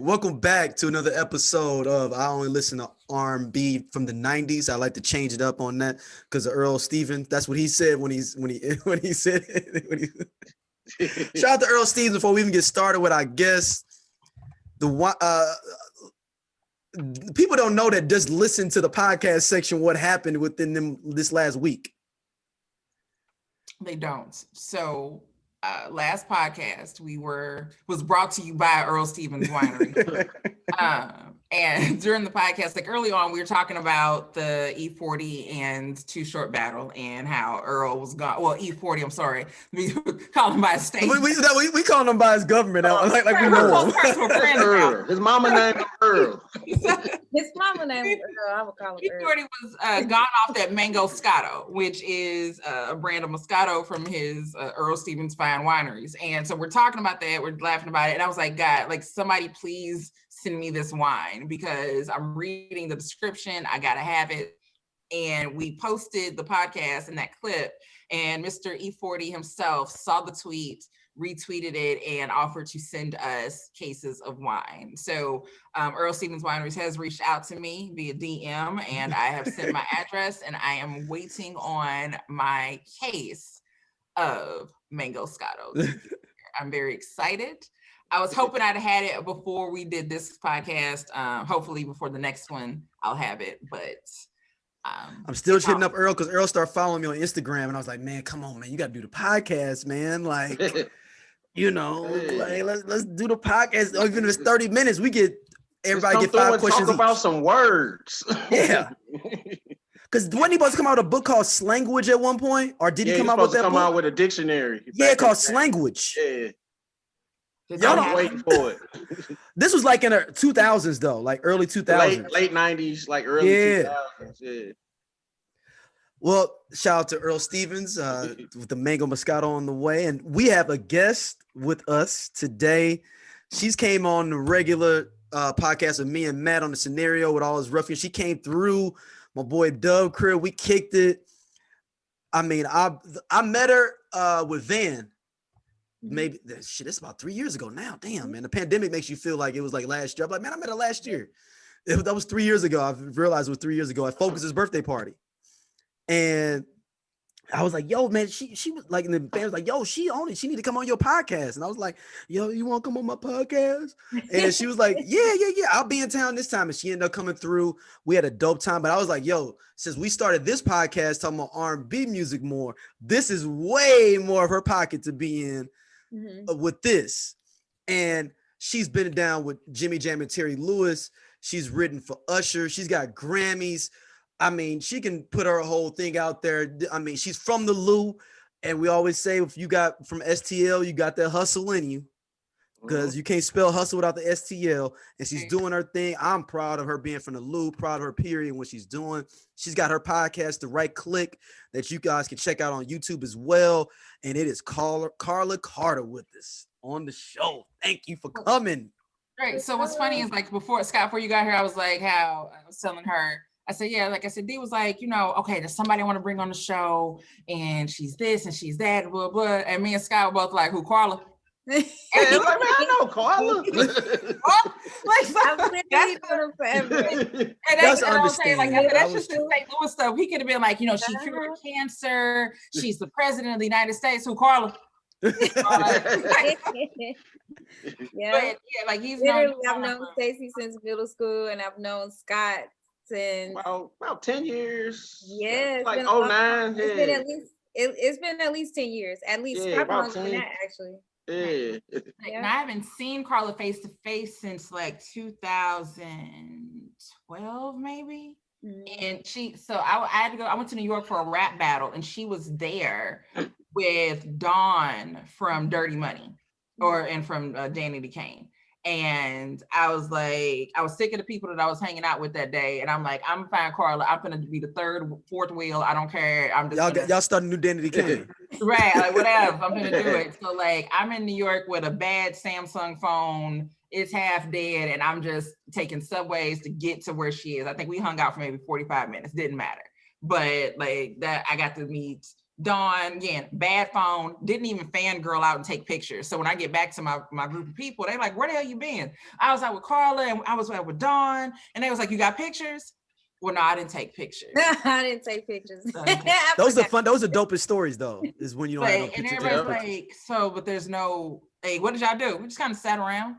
Welcome back to another episode of I Only Listen to R&B from the 90s. I like to change it up on that because of Earl Stevens. That's what he said when he said Shout out to Earl Stevens before we even get started with our guest. People don't know that just listen to the podcast section what happened within them this last week. They don't. So last podcast was brought to you by Earl Stevens Winery. And during the podcast, like early on, we were talking about the E40 and Too Short battle and how Earl was gone. Well, E40, I'm sorry. We call him by his state. We call him by his government. Like we know him. Earl. His mama named Earl. His mama named Earl. I would call him Earl. E40 was gone off that Mango Moscato, which is a brand of Moscato from his Earl Stevens Fine Wineries. And so we're talking about that. We're laughing about it. And I was like, God, like somebody please send me this wine because I'm reading the description. I got to have it. And we posted the podcast in that clip and Mr. E40 himself saw the tweet, retweeted it and offered to send us cases of wine. So Earl Stevens Wineries has reached out to me via DM and I have sent my address and I am waiting on my case of Mango Moscato. I'm very excited. I was hoping I'd had it before we did this podcast. Hopefully before the next one, I'll have it. But I'm still hitting up Earl because Earl started following me on Instagram, and I was like, "Man, come on, man, you got to do the podcast, man. Like, let's do the podcast. Even if it's 30 minutes, we get everybody get 5 questions. Talk about some words. Yeah." Because wasn't he supposed to come out with a book called Slangwich at one point, or did he come out with that book? Out with a dictionary. Yeah, called Slangwich. Yeah. Y'all I'm waiting for it. This was like in the 2000s though, like early 2000s. Late 90s, like early 2000s. Yeah. Well, shout out to Earl Stevens with the Mango Moscato on the way. And we have a guest with us today. She's came on the regular podcast with me and Matt on the scenario with all his ruffians. She came through my boy Dub crib. We kicked it. I mean, I met her with Van. Maybe it's about 3 years ago now. Damn, man. The pandemic makes you feel like it was like last year. I'm like, man, I met her last year. That was 3 years ago. I realized it was 3 years ago at Focus's birthday party. And I was like, yo, man, she was like, and the band was like, yo, she need to come on your podcast. And I was like, yo, you want to come on my podcast? And she was like, yeah, I'll be in town this time. And she ended up coming through. We had a dope time. But I was like, yo, since we started this podcast talking about R&B music more, this is way more of her pocket to be in. With this. And she's been down with Jimmy Jam and Terry Lewis. She's written for Usher. She's got Grammys. I mean, she can put her whole thing out there. I mean, she's from the Lou. And we always say, if you got from STL, you got that hustle in you. Because you can't spell hustle without the STL. And she's doing her thing. I'm proud of her being from the Lou, proud of her period and what she's doing. She's got her podcast, the Write Cliq, that you guys can check out on YouTube as well. And it is Carla Carter with us on the show. Thank you for coming. Right. So what's funny is like before you got here, I was like, how I was telling her, I said, yeah, like I said, D was like, okay, there's somebody I want to bring on the show. And she's this and she's that, blah, blah. And me and Scott were both like, who, Carla? Yeah, like, man, I know Carla. That's understandable. That's just the St. Louis stuff. He could have been like, she cured cancer. She's the president of the United States. Who, Carla? Yeah, but yeah, like he's literally, I've known Stacey since middle school, and I've known Scott since about 10 years. Yeah, like 09. It's been at least 10 years. At least about 10 that, actually. Yeah. And I haven't seen Carla face to face since like 2012, maybe. And I had to go. I went to New York for a rap battle, and she was there with Dawn from Dirty Money, and from Danny DeCane. And I was like, I was sick of the people that I was hanging out with that day. And I'm like, I'm fine, Carla. I'm gonna be the third, fourth wheel. I don't care. I'm just y'all starting new Danny DeCane. Right, like whatever. I'm gonna do it. So like, I'm in New York with a bad Samsung phone. It's half dead, and I'm just taking subways to get to where she is. I think we hung out for maybe 45 minutes. Didn't matter. But like that, I got to meet Dawn, again, bad phone, didn't even fangirl out and take pictures. So when I get back to my group of people, they're like, where the hell you been? I was out with Carla and I was out with Dawn. And they was like, you got pictures? Well, no, I didn't take pictures. I didn't take pictures. Those are fun. Those are dopest stories though, is when you don't have no And pictures. everybody's like, so, but there's no, hey, what did y'all do? We just kind of sat around.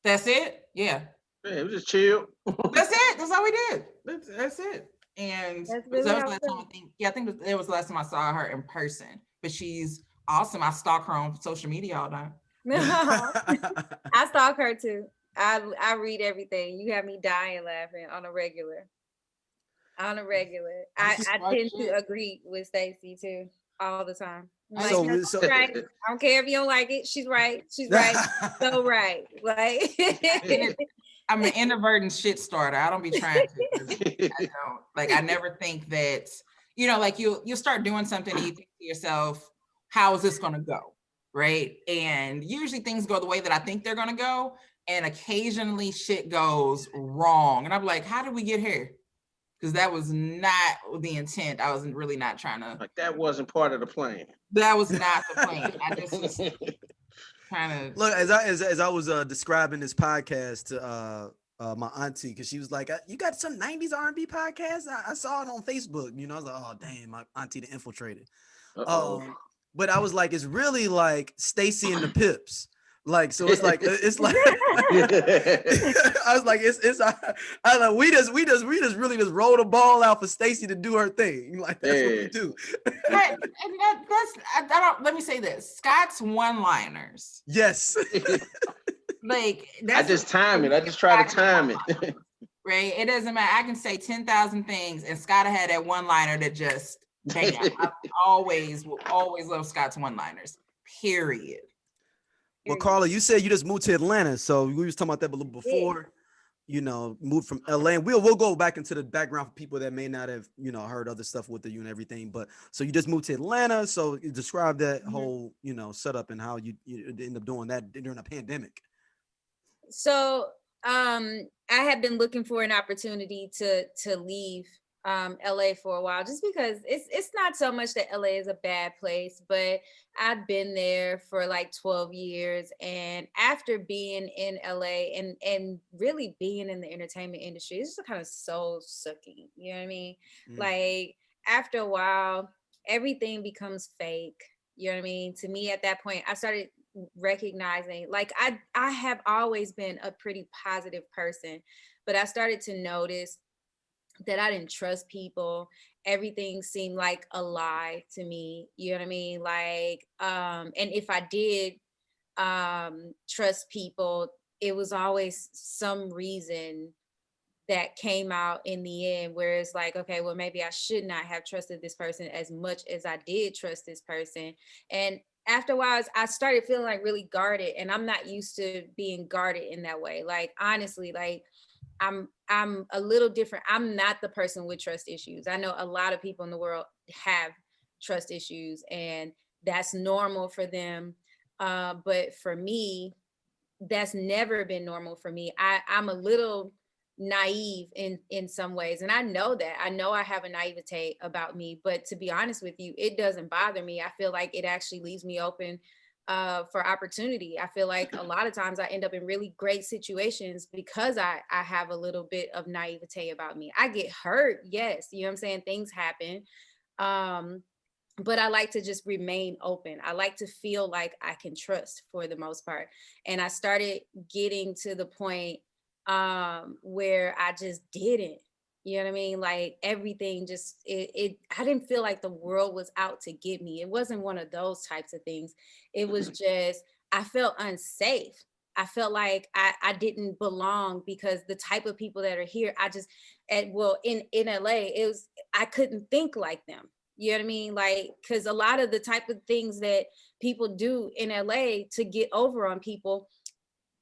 That's it? Yeah. Yeah, it was just chill. That's it. That's all we did. That's it. And That's that really was the how last it time I think it was the last time I saw her in person. But she's awesome. I stalk her on social media all day. I stalk her too. I read everything. You have me dying laughing on a regular. I tend to agree with Stacey too all the time. I'm like, no, she's right. I don't care if you don't like it. She's right. She's right. So right. Like I'm an introvert and shit starter. I don't be trying to. I never think that, like you'll start doing something and you think to yourself, how is this gonna go? Right. And usually things go the way that I think they're gonna go. And occasionally shit goes wrong. And I'm like, how did we get here? Because that was not the intent. I wasn't really not trying to. Like that wasn't part of the plan. That was not the plan. I just was trying to. Look, as I was describing this podcast to my auntie, because she was like, you got some 90s R&B podcast? I saw it on Facebook. I was like, oh, damn, my auntie the infiltrated. But I was like, it's really like Stacy and the Pips. Like, so it's like I was like, I like we just really just roll the ball out for Stacy to do her thing. Like that's what we do. Let me say this. Scott's one-liners. Yes. Like I just time it. I just try to time it. Right. It doesn't matter. I can say 10,000 things, and Scott had that one-liner that just bam. I will always love Scott's one-liners. Period. Well, Carla, you said you just moved to Atlanta, so we was talking about that a little before. Moved from LA, and we'll go back into the background for people that may not have heard other stuff with you and everything. But so you just moved to Atlanta, so describe that whole setup and how you end up doing that during a pandemic. So I had been looking for an opportunity to leave LA for a while, just because it's not so much that LA is a bad place, but I'd been there for like 12 years. And after being in LA and really being in the entertainment industry, it's just kind of soul sucking. You know what I mean? Like after a while, everything becomes fake. You know what I mean? To me at that point, I started recognizing, like I have always been a pretty positive person, but I started to notice that I didn't trust people. Everything seemed like a lie to me. You know what I mean? Like, and if I did trust people, it was always some reason that came out in the end where it's like, okay, well, maybe I should not have trusted this person as much as I did trust this person. And after a while, I started feeling like really guarded, and I'm not used to being guarded in that way. Like, honestly, like, I'm a little different. I'm not the person with trust issues. I know a lot of people in the world have trust issues, and that's normal for them. But for me, that's never been normal for me. I'm a little naive in some ways, and I know that. I know I have a naivete about me, but to be honest with you, it doesn't bother me. I feel like it actually leaves me open for opportunity. I feel like a lot of times I end up in really great situations because I have a little bit of naivete about me. I get hurt, yes, you know what I'm saying? Things happen. But I like to just remain open. I like to feel like I can trust for the most part. And I started getting to the point where I just didn't. You know what I mean? Like everything just, I didn't feel like the world was out to get me. It wasn't one of those types of things. It was just, I felt unsafe. I felt like I didn't belong because the type of people that are here, in LA, I couldn't think like them. You know what I mean? Like, because a lot of the type of things that people do in LA to get over on people,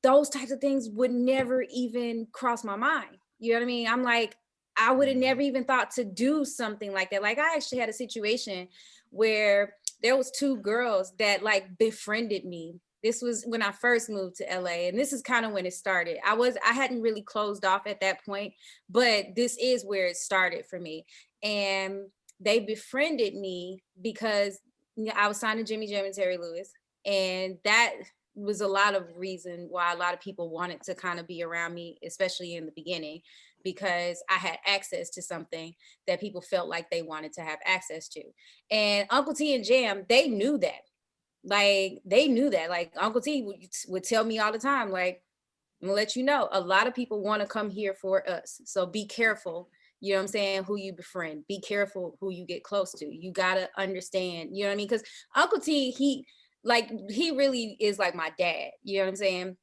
those types of things would never even cross my mind. You know what I mean? I'm like, I would have never even thought to do something like that. Like I actually had a situation where there was two girls that like befriended me. This was when I first moved to LA, and this is kind of when it started. I hadn't really closed off at that point, but this is where it started for me. And they befriended me because I was signed to Jimmy Jam and Terry Lewis. And that was a lot of reason why a lot of people wanted to kind of be around me, especially in the beginning, because I had access to something that people felt like they wanted to have access to. And Uncle T and Jam, they knew that. Like, they knew that. Like, Uncle T would tell me all the time, like, I'm gonna let you know, a lot of people want to come here for us. So be careful, you know what I'm saying, who you befriend. Be careful who you get close to. You gotta understand, you know what I mean? Because Uncle T, he really is like my dad, you know what I'm saying?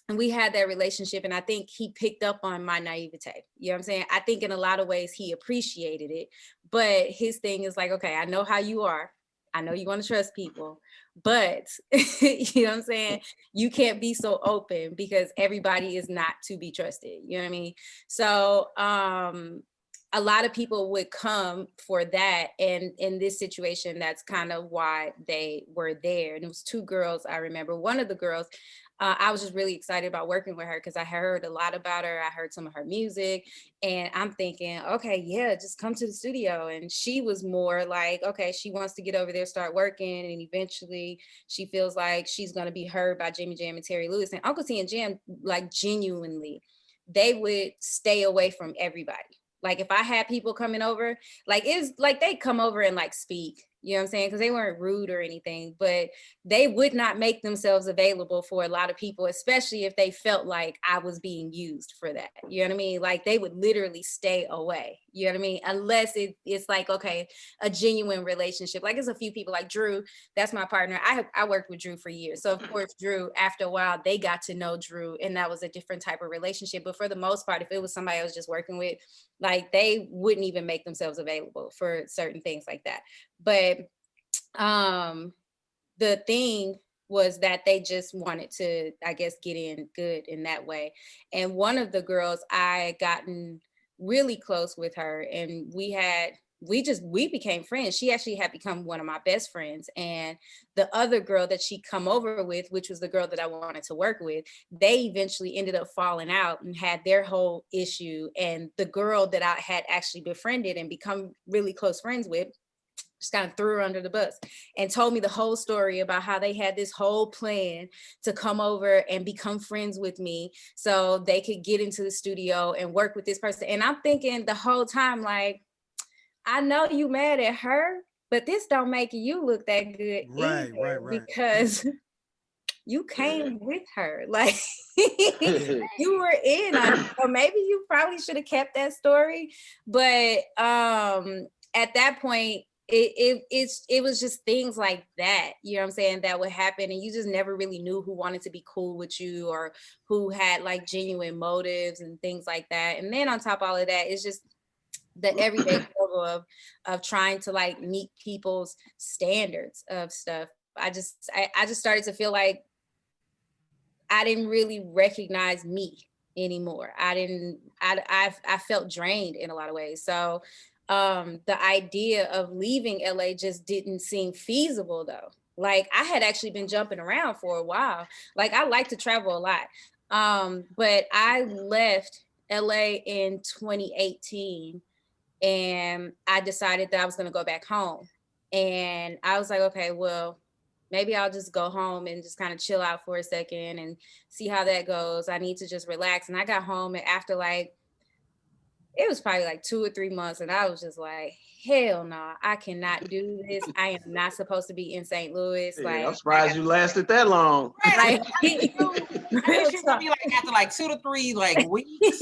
And we had that relationship, and I think he picked up on my naivete. You know what I'm saying? I think in a lot of ways he appreciated it, but his thing is like, okay, I know how you are. I know you want to trust people, but you know what I'm saying? You can't be so open because everybody is not to be trusted. You know what I mean? So a lot of people would come for that. And in this situation, that's kind of why they were there. And it was two girls, I remember. One of the girls, I was just really excited about working with her because I heard a lot about her. I heard some of her music, and I'm thinking, okay, yeah, just come to the studio. And she was more like, okay, she wants to get over there, start working, and eventually she feels like she's going to be heard by Jimmy Jam and Terry Lewis. And Uncle T and Jam, like, genuinely, they would stay away from everybody. Like, if I had people coming over, like, it's like they come over and like speak, you know what I'm saying? Because they weren't rude or anything, but they would not make themselves available for a lot of people, especially if they felt like I was being used for that. You know what I mean? Like, they would literally stay away, you know what I mean? Unless it's like, okay, a genuine relationship. Like, there's a few people like Drew, that's my partner. I worked with Drew for years. So of course, Drew, after a while, they got to know Drew, and that was a different type of relationship. But for the most part, if it was somebody I was just working with, like, they wouldn't even make themselves available for certain things like that. But the thing was that they just wanted to, I guess, get in good in that way. And one of the girls, I had gotten really close with her, and we became friends. She actually had become one of my best friends. And the other girl that she come over with, which was the girl that I wanted to work with, they eventually ended up falling out and had their whole issue. And the girl that I had actually befriended and become really close friends with just kind of threw her under the bus and told me the whole story about how they had this whole plan to come over and become friends with me so they could get into the studio and work with this person. And I'm thinking the whole time, like, I know you mad at her, but this don't make you look that good either, because you came with her. Like, you were in on it. So maybe you probably should have kept that story. But at that point, it was just things like that, you know what I'm saying, that would happen, and you just never really knew who wanted to be cool with you or who had like genuine motives and things like that. And then on top of all of that, it's just the everyday struggle of trying to like meet people's standards of stuff. I just started to feel like I didn't really recognize me anymore. I felt drained in a lot of ways. So the idea of leaving LA just didn't seem feasible though. Like, I had actually been jumping around for a while. Like, I like to travel a lot. But I left LA in 2018, and I decided that I was going to go back home. And I was like, okay, well, maybe I'll just go home and just kind of chill out for a second and see how that goes. I need to just relax. And I got home, and after like, it was probably like 2 or 3 months, and I was just like, hell no, I cannot do this. I am not supposed to be in St. Louis. Yeah, like, I'm surprised you lasted that long. Like, I thought she would be like, after like 2 to 3 like weeks,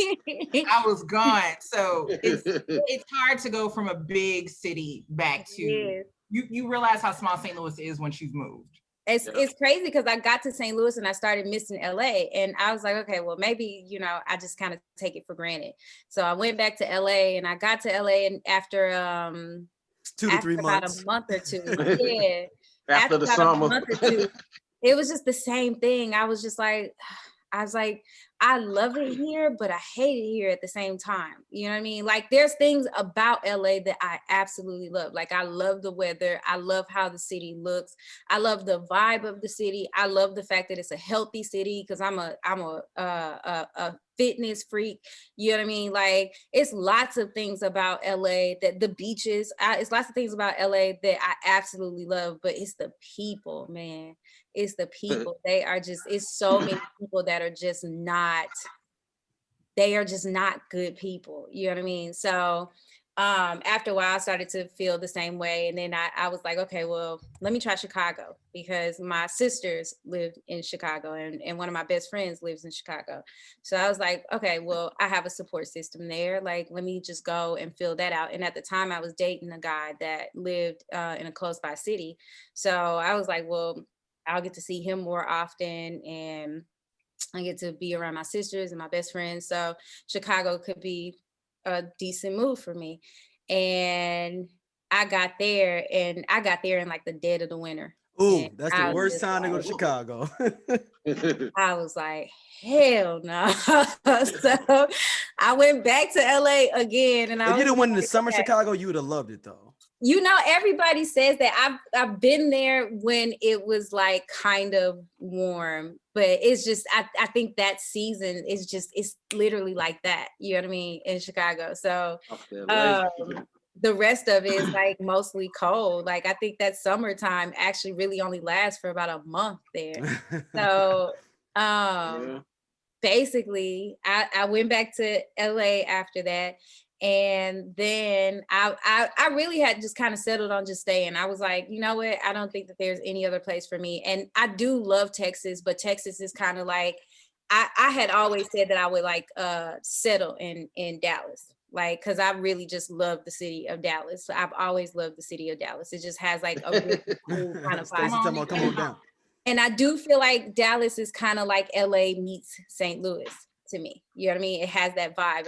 I was gone. So it's hard to go from a big city back to, yes. You realize how small St. Louis is once you've moved. It's crazy because I got to St. Louis and I started missing LA, and I was like, okay, well, maybe, you know, I just kind of take it for granted. So I went back to LA, and I got to LA, and after 2 to 3 about months, a month or two, yeah, after the summer, a month or two, it was just the same thing. I was like, I love it here, but I hate it here at the same time. You know what I mean? Like, there's things about LA that I absolutely love. Like, I love the weather. I love how the city looks. I love the vibe of the city. I love the fact that it's a healthy city, because I'm a fitness freak. You know what I mean? Like, it's lots of things about LA, that the beaches, it's lots of things about LA that I absolutely love, but it's the people, man. It's the people. They are just, it's so many people that are just not, they are just not good people. You know what I mean? So after a while, I started to feel the same way. And then I was like, okay, well, let me try Chicago, because my sisters lived in Chicago, and one of my best friends lives in Chicago. So I was like, okay, well, I have a support system there. Like, let me just go and fill that out. And at the time I was dating a guy that lived in a close by city. So I was like, well, I'll get to see him more often, and I get to be around my sisters and my best friends. So Chicago could be a decent move for me. And I got there in like the dead of the winter. Ooh, that's the I was worst just time to go like, to Chicago. I was like, hell no. So I went back to LA again, and I If was you'd have went in the like, summer okay. Chicago, you would have loved it though. You know, everybody says that. I've been there when it was like kind of warm, but it's just, I think that season is just, it's literally like that. You know what I mean? In Chicago. So the rest of it is like mostly cold. Like, I think that summertime actually really only lasts for about a month there. So basically I went back to LA after that. And then I really had just kind of settled on just staying. I was like, you know what? I don't think that there's any other place for me. And I do love Texas, but Texas is kind of like, I had always said that I would like settle in Dallas. Like, cause I really just love the city of Dallas. So I've always loved the city of Dallas. It just has like a really cool kind of Stacey, vibe. come on down. And I do feel like Dallas is kind of like LA meets St. Louis to me. You know what I mean? It has that vibe.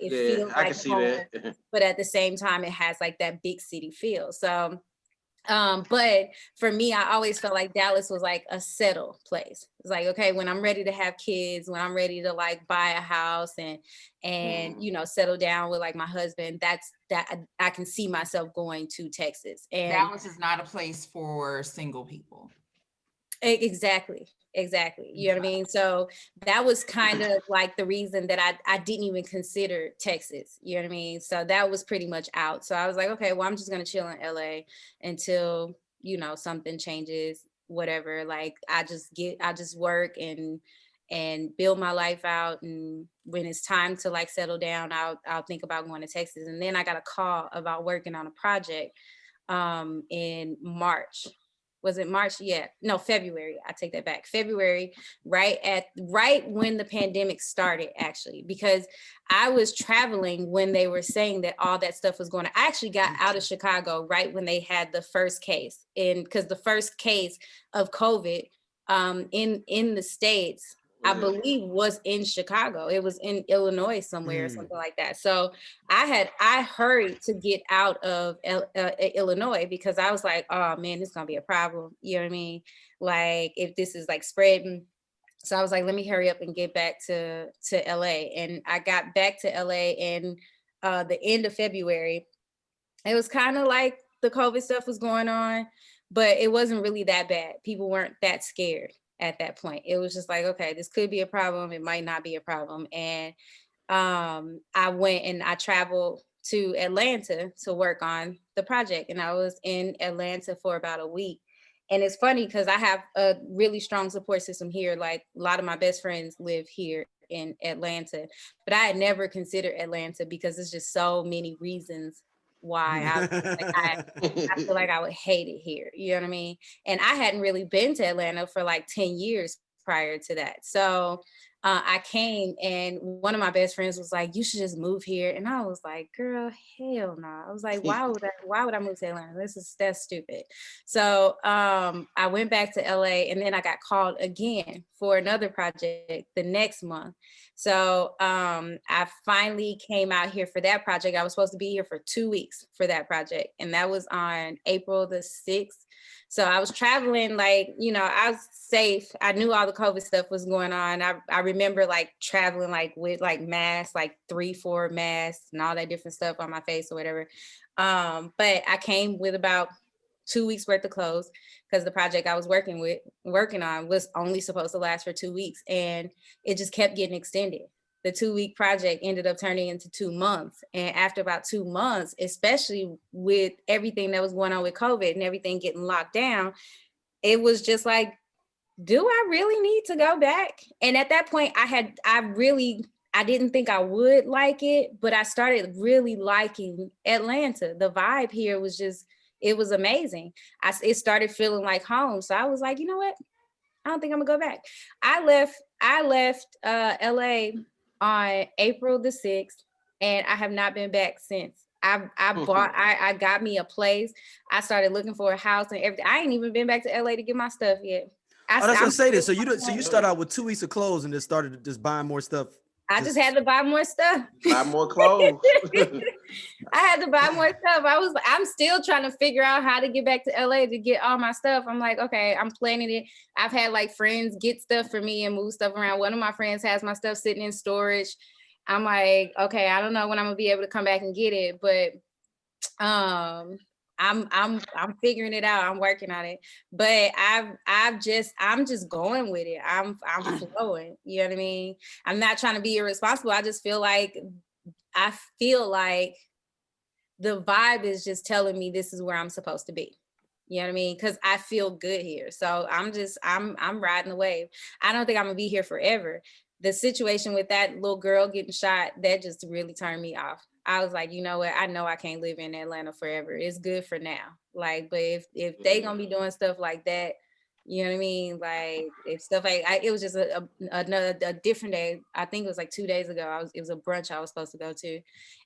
It feels I like can see home, that. but at the same time, it has like that big city feel. So, but for me, I always felt like Dallas was like a settle place. It's like, okay, when I'm ready to have kids, when I'm ready to like buy a house and you know, settle down with like my husband, I can see myself going to Texas. And Dallas is not a place for single people. Exactly. You know what I mean? So that was kind of like the reason that I didn't even consider Texas. You know what I mean? So that was pretty much out. So I was like, okay, well, I'm just going to chill in LA until, you know, something changes, whatever. Like, I just work and build my life out. And when it's time to like settle down, I'll think about going to Texas. And then I got a call about working on a project in March. Was it March? Yeah, no, February. I take that back. February, right when the pandemic started, actually, because I was traveling when they were saying that all that stuff was going on. I actually got out of Chicago right when they had the first case, and because the first case of COVID in the States, I believe, was in Chicago. It was in Illinois somewhere or something like that. So I hurried to get out of Illinois, because I was like, oh man, this is gonna be a problem. You know what I mean? Like, if this is like spreading. So I was like, let me hurry up and get back to LA. And I got back to LA in the end of February. It was kind of like the COVID stuff was going on, but it wasn't really that bad. People weren't that scared at that point. It was just like, okay, this could be a problem. It might not be a problem. And I went and I traveled to Atlanta to work on the project. And I was in Atlanta for about a week. And it's funny because I have a really strong support system here. Like, a lot of my best friends live here in Atlanta, but I had never considered Atlanta because there's just so many reasons why I feel like I would hate it here. You know what I mean? And I hadn't really been to Atlanta for like 10 years prior to that. So I came, and one of my best friends was like, you should just move here. And I was like, girl, hell no. I was like, why would I move to Atlanta? That's stupid. So I went back to LA, and then I got called again for another project the next month. So I finally came out here for that project. I was supposed to be here for 2 weeks for that project. And that was on April the 6th. So I was traveling, like, you know, I was safe. I knew all the COVID stuff was going on. I remember like traveling like with like masks, like 3-4 masks and all that different stuff on my face or whatever. But I came with about 2 weeks worth of clothes, because the project I was working on was only supposed to last for 2 weeks, and it just kept getting extended. the 2-week project ended up turning into 2 months. And after about 2 months, especially with everything that was going on with COVID and everything getting locked down, it was just like, do I really need to go back? And at that point, I didn't think I would like it, but I started really liking Atlanta. The vibe here was just, it was amazing. It started feeling like home. So I was like, you know what? I don't think I'm gonna go back. I left LA on April the 6th, and I have not been back since. I got me a place. I started looking for a house and everything. I ain't even been back to LA to get my stuff yet. I was gonna say this. So you start out with 2 weeks of clothes and just started just buying more stuff. I just had to buy more stuff. Buy more clothes. I had to buy more stuff. I'm still trying to figure out how to get back to LA to get all my stuff. I'm like, okay, I'm planning it. I've had like friends get stuff for me and move stuff around. One of my friends has my stuff sitting in storage. I'm like, okay, I don't know when I'm gonna be able to come back and get it, but I'm figuring it out. I'm working on it, but I'm just going with it. I'm flowing. You know what I mean? I'm not trying to be irresponsible. I just feel like the vibe is just telling me this is where I'm supposed to be. You know what I mean? Because I feel good here. So I'm riding the wave. I don't think I'm gonna be here forever. The situation with that little girl getting shot, that just really turned me off. I was like, you know what? I know I can't live in Atlanta forever. It's good for now. Like, but if they gonna be doing stuff like that, you know what I mean? Like, if stuff like it was just a different day. I think it was like 2 days ago. It was a brunch I was supposed to go to,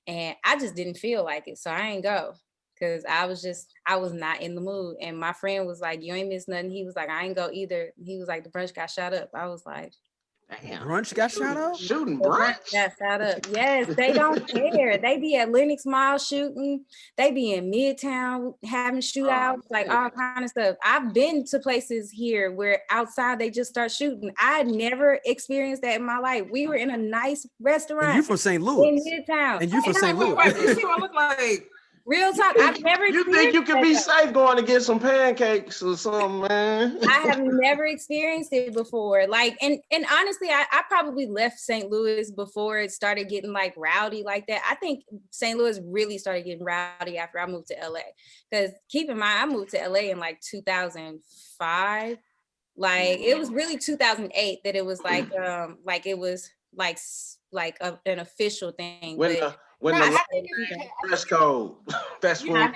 and I just didn't feel like it, so I ain't go because I was not in the mood. And my friend was like, "You ain't missed nothing." He was like, "I ain't go either." He was like, "The brunch got shot up." I was like, Damn. Brunch got shot up? Shooting the brunch? got shot up. Yes, they don't care. They be at Lenox Mall shooting. They be in Midtown having shootouts, like all kind of stuff. I've been to places here where outside they just start shooting. I never experienced that in my life. We were in a nice restaurant. And you're from St. Louis. In Midtown. And you're from St. Louis. You see what I look like? Real talk. I've never. You think you can be safe going to get some pancakes or something, man? I have never experienced it before. Like, and honestly, I probably left St. Louis before it started getting like rowdy like that. I think St. Louis really started getting rowdy after I moved to LA. Because keep in mind, I moved to LA in like 2005. Like, it was really 2008 that it was like it was like an official thing. When the dress code. That's when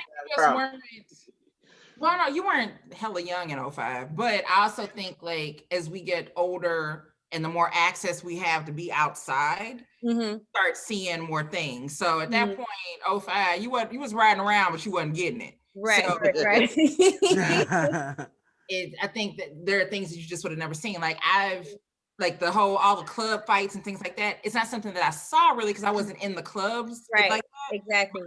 Well, no, you weren't hella young in 05, but I also think like as we get older and the more access we have to be outside, start seeing more things. So at that point, 05, you was riding around, but you wasn't getting it. Right, so, right. I think that there are things that you just would have never seen. Like like all the club fights and things like that. It's not something that I saw really because I wasn't in the clubs. Right. Like that. Exactly.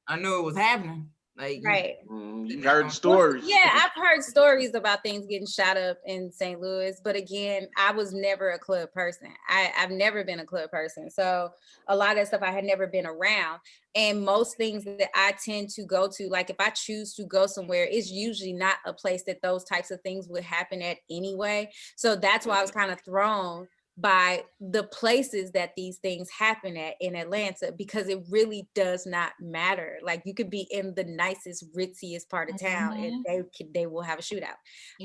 I knew it was happening. Like, right. You heard stories. Yeah, I've heard stories about things getting shot up in St. Louis, but again, I was never a club person. I've never been a club person. So a lot of that stuff I had never been around. And most things that I tend to go to, like if I choose to go somewhere, it's usually not a place that those types of things would happen at anyway. So that's why I was kind of thrown by the places that these things happen at in Atlanta, because it really does not matter. Like you could be in the nicest, ritziest part of town and they will have a shootout.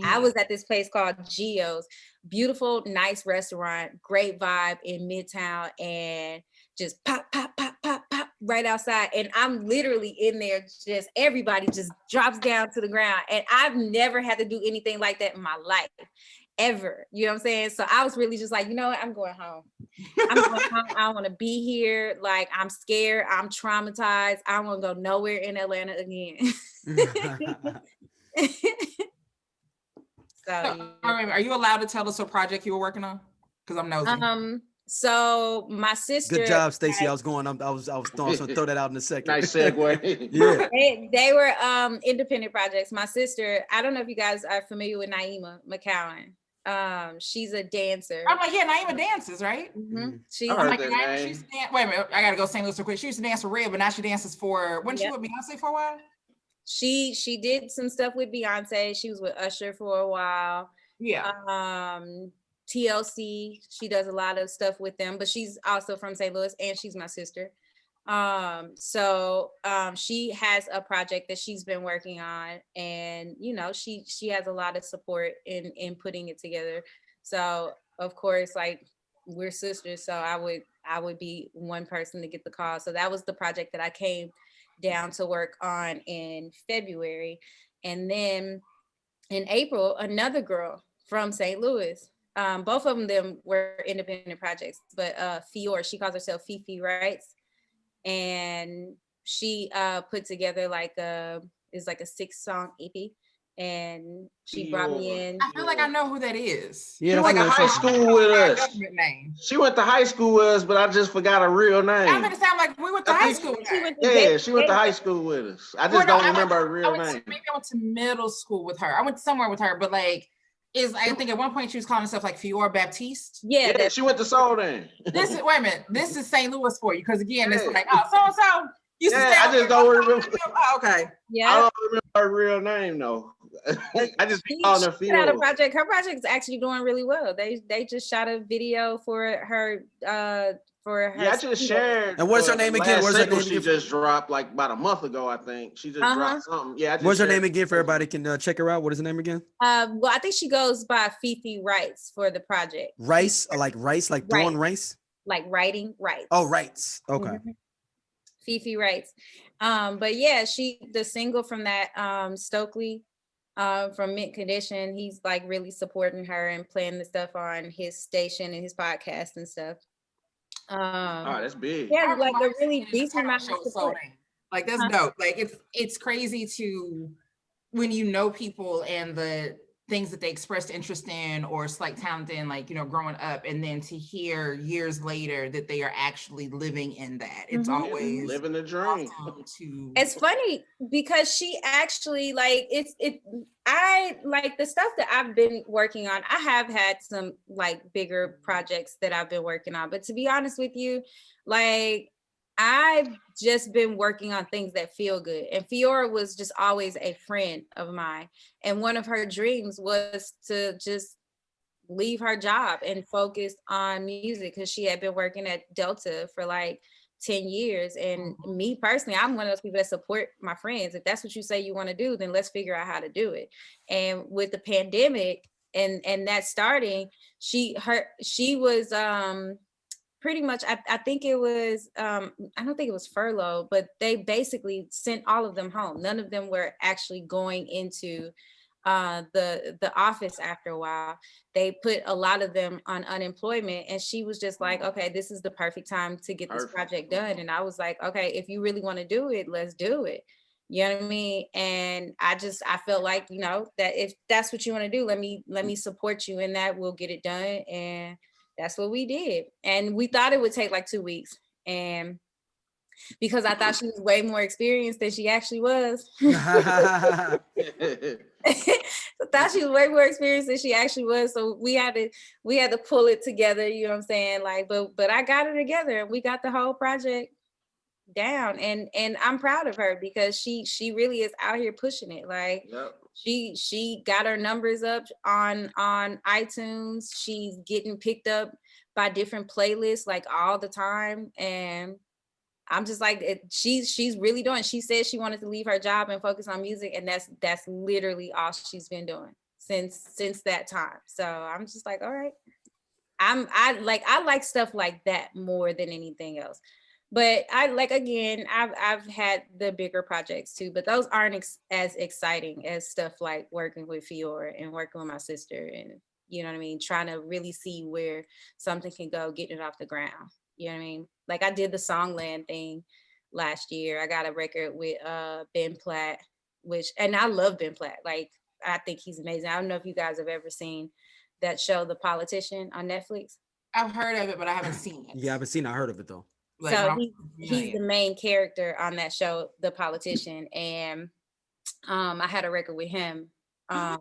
I was at this place called Gio's, beautiful, nice restaurant, great vibe in Midtown, and just pop, pop, pop, pop, pop right outside. And I'm literally in there, just everybody just drops down to the ground. And I've never had to do anything like that in my life. Ever, you know what I'm saying? So I was really just like, you know what, I'm going home. I don't want to be here. Like, I'm scared, I'm traumatized, I don't want to go nowhere in Atlanta again. So are you allowed to tell us what project you were working on? Because I'm nosy. So my sister. Good job, Stacey. I was throw that out in a second. Nice segue. Yeah. They were independent projects. My sister, I don't know if you guys are familiar with Naima McCowan. She's a dancer. I'm like, yeah, Naima dances, right? Mm-hmm. She used to dance. Wait a minute, I gotta go St. Louis real quick. She used to dance for Red, but now she dances for. Wasn't she with Beyonce for a while? She did some stuff with Beyonce. She was with Usher for a while. Yeah. TLC. She does a lot of stuff with them, but she's also from St. Louis and she's my sister. She has a project that she's been working on, and you know, she has a lot of support in putting it together. So of course, like, we're sisters, so I would be one person to get the call. So that was the project that I came down to work on in February. And then in April, another girl from St. Louis. Both of them were independent projects, but Fior, she calls herself Fifi Writes, and she put together like a 6-song EP, and she brought me in. I feel like I know who that is. Yeah, she went to high school with us. She went to high school with us, but I just forgot her real name. I'm gonna sound like we went to high school with her. She went to high school with us. I just don't remember her real name. Maybe I went to middle school with her. I went somewhere with her, but like, I think at one point she was calling herself like Fior Baptiste. Yeah, she went to Soul Dance. Wait a minute. This is St. Louis for you, because again, it's like, oh, so used to stay. I just don't remember. Oh, okay. Yeah. I don't remember her real name though. I just be calling her Fior. Her project is actually doing really well. They just shot a video for her. Yeah, I just shared. And what's her name again? What's her name? She just dropped like about a month ago, I think. She just dropped something. Yeah. What's her name again for everybody can check her out? What is her name again? Well, I think she goes by Fifi Writes for the project. Rice, like throwing rice? Like writing rice. Oh, rights. Okay. Mm-hmm. Fifi Writes. But yeah, the single from that, Stokely, from Mint Condition, he's like really supporting her and playing the stuff on his station and his podcast and stuff. That's big. Yeah, like a really decent amount of support. Like, that's dope. Like, it's crazy to, when you know people and the things that they expressed interest in or slight talent in, like, you know, growing up, and then to hear years later that they are actually living in that. It's always living the dream. Awesome it's funny because she actually I like the stuff that I've been working on. I have had some like bigger projects that I've been working on, but to be honest with you, like, I've just been working on things that feel good. And Fiora was just always a friend of mine. And one of her dreams was to just leave her job and focus on music, because she had been working at Delta for like 10 years. And me personally, I'm one of those people that support my friends. If that's what you say you want to do, then let's figure out how to do it. And with the pandemic and that starting, she was pretty much, I think it was, I don't think it was furlough, but they basically sent all of them home. None of them were actually going into the office after a while. They put a lot of them on unemployment, and she was just like, okay, this is the perfect time to get this project done. And I was like, okay, if you really want to do it, let's do it. You know what I mean? And I felt like, you know, that if that's what you want to do, let me support you in that. We'll get it done. And that's what we did. And we thought it would take like 2 weeks. And because I thought she was way more experienced than she actually was. I thought she was way more experienced than she actually was. So we had to pull it together, you know what I'm saying? Like, but I got it together, and we got the whole project down. And I'm proud of her because she really is out here pushing it. Like, yep. She got her numbers up on iTunes. She's getting picked up by different playlists like all the time. And I'm just like, she's really doing. She said she wanted to leave her job and focus on music, and that's literally all she's been doing since that time. So I'm just like, all right. I like stuff like that more than anything else. But I've had the bigger projects too, but those aren't as exciting as stuff like working with Fiora and working with my sister, and you know what I mean, trying to really see where something can go, getting it off the ground. You know what I mean? Like, I did the Songland thing last year. I got a record with Ben Platt, and I love Ben Platt. Like, I think he's amazing. I don't know if you guys have ever seen that show, The Politician, on Netflix. I've heard of it, but I haven't seen it. Yeah, I haven't seen it. I heard of it though. Like, so he's the main character on that show, The Politician, and I had a record with him. Ben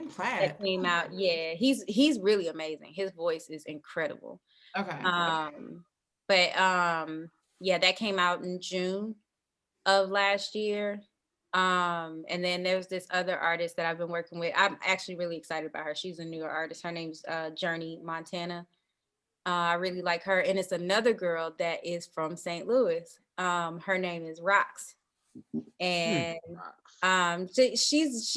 Platt. That came out. Yeah, he's really amazing. His voice is incredible. Okay. Yeah, that came out in June of last year. And then there's this other artist that I've been working with. I'm actually really excited about her. She's a newer artist. Her name's Journey Montana. I really like her. And it's another girl that is from St. Louis. Her name is Rox. And she's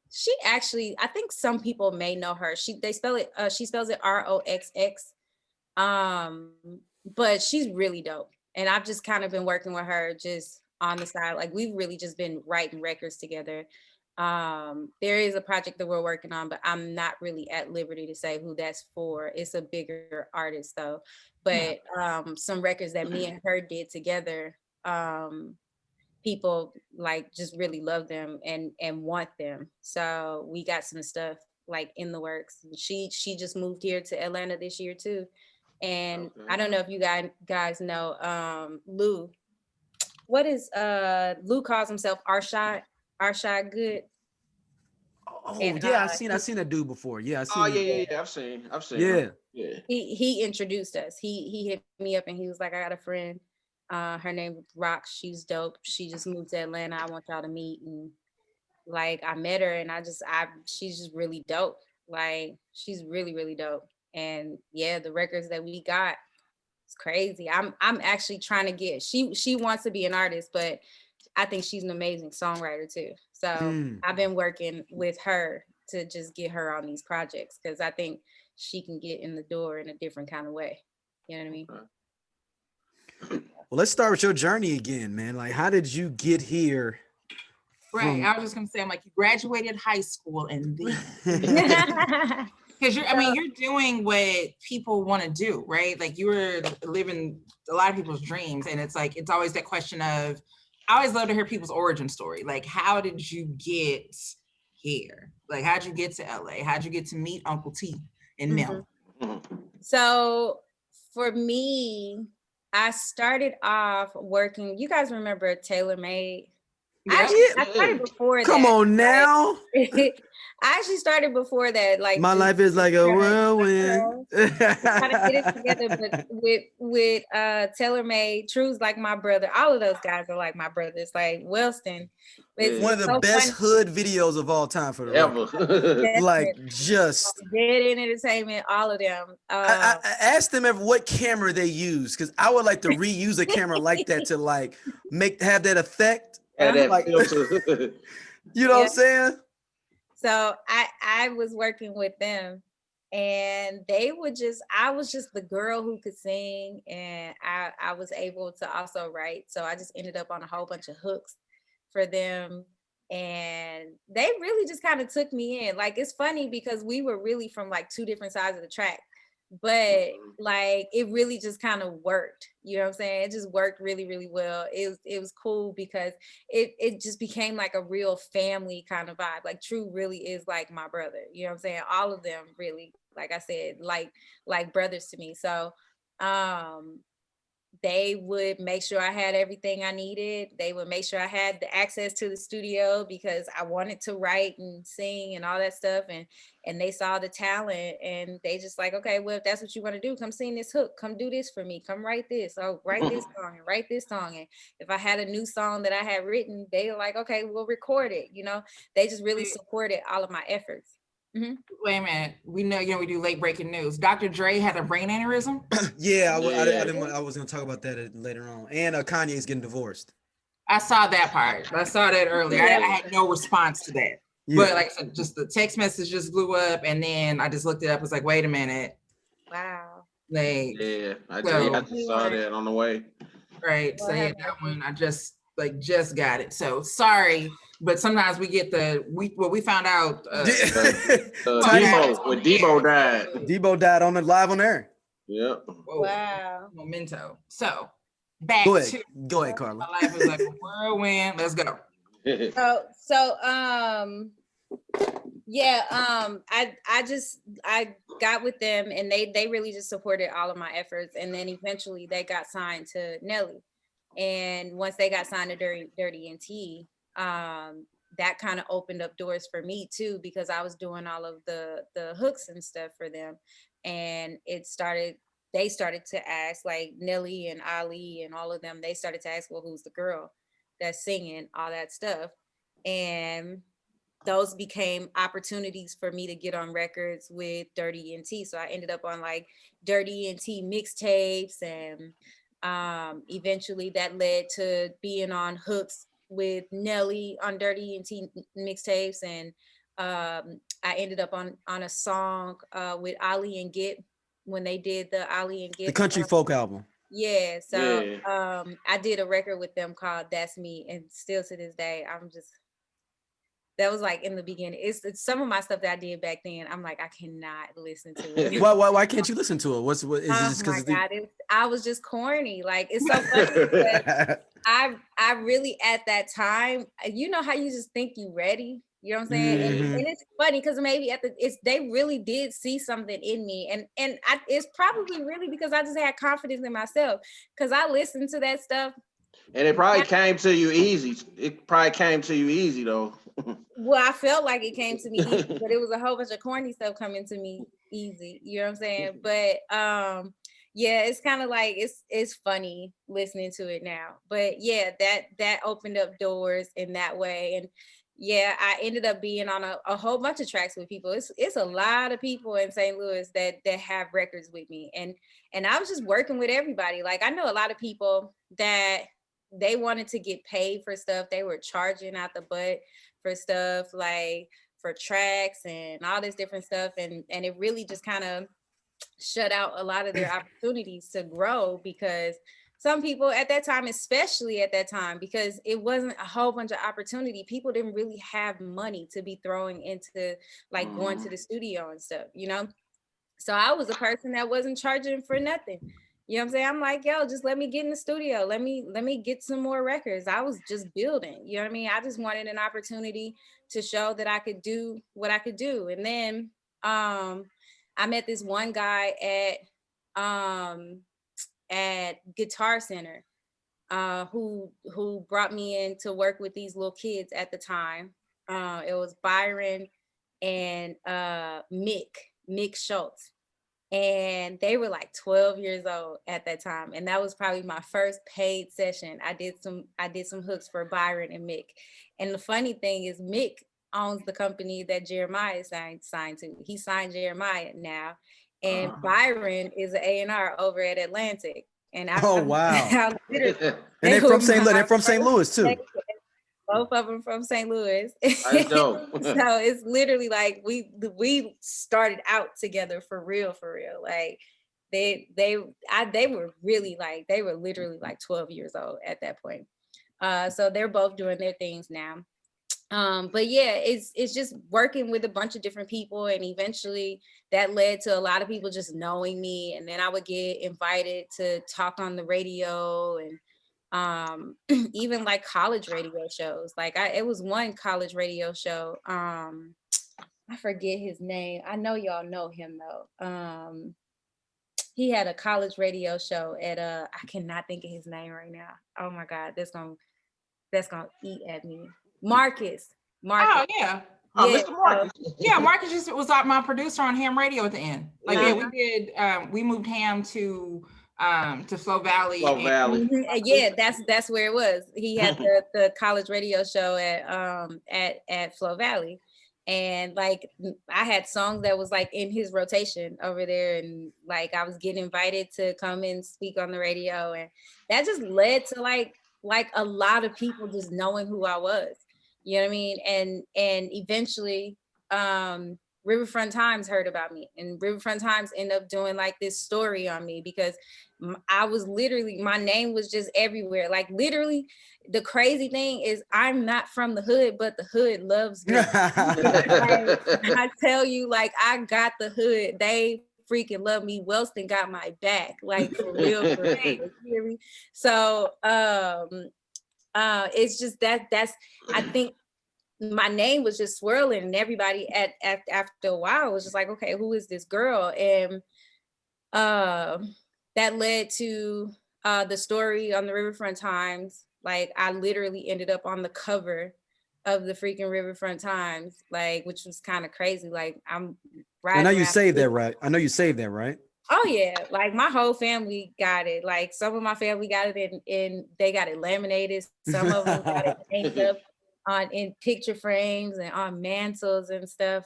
she actually, I think some people may know her. She spells it Roxx. But she's really dope. And I've just kind of been working with her just on the side. Like we've really just been writing records together. There is a project that we're working on, but I'm not really at liberty to say who that's for. It's a bigger artist though. But some records that me and her did together, people like just really love them and want them. So we got some stuff like in the works. She just moved here to Atlanta this year too. And I don't know if you guys know Lou. What is Lou calls himself Arshad Good. Oh And, yeah, I seen that dude before. Yeah, I seen. Yeah. I've seen. Yeah. Yeah. He introduced us. He hit me up and he was like, I got a friend. Her name is Rox. She's dope. She just moved to Atlanta. I want y'all to meet. And like I met her and she's just really dope. Like she's really, really dope. And yeah, the records that we got, it's crazy. I'm actually trying to get, she wants to be an artist, but I think she's an amazing songwriter too. So I've been working with her to just get her on these projects because I think she can get in the door in a different kind of way. You know what I mean? Well, let's start with your journey again, man. Like, how did you get here? Right. I was just gonna say, I'm like, you graduated high school and then because you're doing what people want to do, right? Like you were living a lot of people's dreams, and it's like it's always that question of, I always love to hear people's origin story. Like, how did you get here? Like, how'd you get to LA? How'd you get to meet Uncle T and Mel? So for me, I started off working. You guys remember TaylorMade? I started before that. Come on now. I actually started before that. Like my life is like a whirlwind. Trying to get it together, but with TaylorMade, True's like my brother. All of those guys are like my brothers. Like Wellston, it's one of the best hood videos of all time for the ever. Like just Dead End Entertainment, all of them. I asked them what camera they use because I would like to reuse a camera like that to like have that effect. Like, you know what I'm saying? So I was working with them and I was just the girl who could sing and I was able to also write. So I just ended up on a whole bunch of hooks for them. And they really just kind of took me in. Like, it's funny because we were really from like two different sides of the track, but like it really just kind of worked. You know what I'm saying? It just worked really, really well. It was cool because it just became like a real family kind of vibe. Like True really is like my brother. You know what I'm saying? All of them really, like I said, like brothers to me. So they would make sure I had everything I needed. They would make sure I had the access to the studio because I wanted to write and sing and all that stuff. And they saw the talent and they just like, okay, well, if that's what you want to do, come sing this hook, come do this for me, come write this. Oh, write this song and write this song. And if I had a new song that I had written, they were like, okay, we'll record it. You know, they just really supported all of my efforts. Wait a minute. We know, we do late breaking news. Dr. Dre had a brain aneurysm. I was going to talk about that later on. And Kanye's getting divorced. I saw that part. I saw that earlier. I had no response to that. Yeah. But like I said, just the text message just blew up, and then I just looked it up. I was like, wait a minute. Wow. Like, I just saw that on the way. Right. So yeah, that one I just got it. So sorry. But sometimes we get we found out Debo died. Debo died live on air. Yep. Wow. Memento. So back go ahead, Carla. My life is like a whirlwind. Let's go. I got with them and they really just supported all of my efforts. And then eventually they got signed to Nelly. And once they got signed to Dirty NT, that kind of opened up doors for me too, because I was doing all of the hooks and stuff for them. And they started to ask, like Nelly and Ali and all of them, they started to ask, well, who's the girl? that's singing, all that stuff. And those became opportunities for me to get on records with Dirty ENT. So I ended up on like Dirty ENT mixtapes, and eventually that led to being on hooks with Nelly on Dirty ENT mixtapes. And I ended up on a song with Ali and Git when they did the Ali and Git, the country folk album. Yeah, so I did a record with them called That's Me, and still to this day, that was like in the beginning. It's some of my stuff that I did back then. I'm like, I cannot listen to it. Why can't you listen to it? What is it just because I was just corny. Like, it's so funny because I really at that time, you know how you just think you ready. You know what I'm saying? And it's funny because maybe they really did see something in me, and it's probably really because I just had confidence in myself because I listened to that stuff. And it probably came to you easy. It probably came to you easy though. Well, I felt like it came to me easy, but it was a whole bunch of corny stuff coming to me easy. You know what I'm saying? But yeah, it's kind of like it's funny listening to it now. But yeah, that opened up doors in that way. And yeah, I ended up being on a whole bunch of tracks with people. It's a lot of people in St. Louis that have records with me. And I was just working with everybody. Like, I know a lot of people that they wanted to get paid for stuff. They were charging out the butt for stuff, like for tracks and all this different stuff. And it really just kind of shut out a lot of their opportunities to grow, because some people at that time, especially at that time, because it wasn't a whole bunch of opportunity, people didn't really have money to be throwing into like going to the studio and stuff, you know? So I was a person that wasn't charging for nothing. You know what I'm saying? I'm like, yo, just let me get in the studio. Let me get some more records. I was just building, you know what I mean? I just wanted an opportunity to show that I could do what I could do. And then I met this one guy at Guitar Center who brought me in to work with these little kids at the time. It was Byron and Mick Schultz. And they were like 12 years old at that time. And that was probably my first paid session. I did some hooks for Byron and Mick. And the funny thing is Mick owns the company that Jeremiah signed to. He signed Jeremiah now. And Byron is an A&R over at Atlantic. And wow. And they're from St. Louis too. Both of them from St. Louis. That's dope. So it's literally like we started out together for real. Like they were literally like 12 years old at that point. So they're both doing their things now. But yeah, it's just working with a bunch of different people, and eventually that led to a lot of people just knowing me, and then I would get invited to talk on the radio, and even like college radio shows. Like it was one college radio show. I forget his name. I know y'all know him though. He had a college radio show at I cannot think of his name right now. Oh my God, that's gonna eat at me. Marcus. Oh yeah. Oh, yeah. Mr. Marcus. Yeah, Marcus just was my producer on Ham Radio at the end. Like yeah, we did. We moved Ham to Flow Valley. Yeah, that's where it was. He had the college radio show at Flow Valley, and like I had songs that was like in his rotation over there, and like I was getting invited to come and speak on the radio, and that just led to like a lot of people just knowing who I was. You know what I mean? And eventually Riverfront Times heard about me, and Riverfront Times ended up doing like this story on me because I was literally, my name was just everywhere. Like literally the crazy thing is I'm not from the hood, but the hood loves me. I tell you, like I got the hood. They freaking love me. Wellston got my back, like for real. So it's just that's I think my name was just swirling, and everybody after a while was just like, okay, who is this girl? And that led to the story on the Riverfront Times. Like I literally ended up on the cover of the freaking Riverfront Times, like, which was kind of crazy. Like I'm right. I know you saved that, right? Oh yeah, like my whole family got it. Like some of my family got it in they got it laminated. Some of them got it hanged up on in picture frames and on mantles and stuff.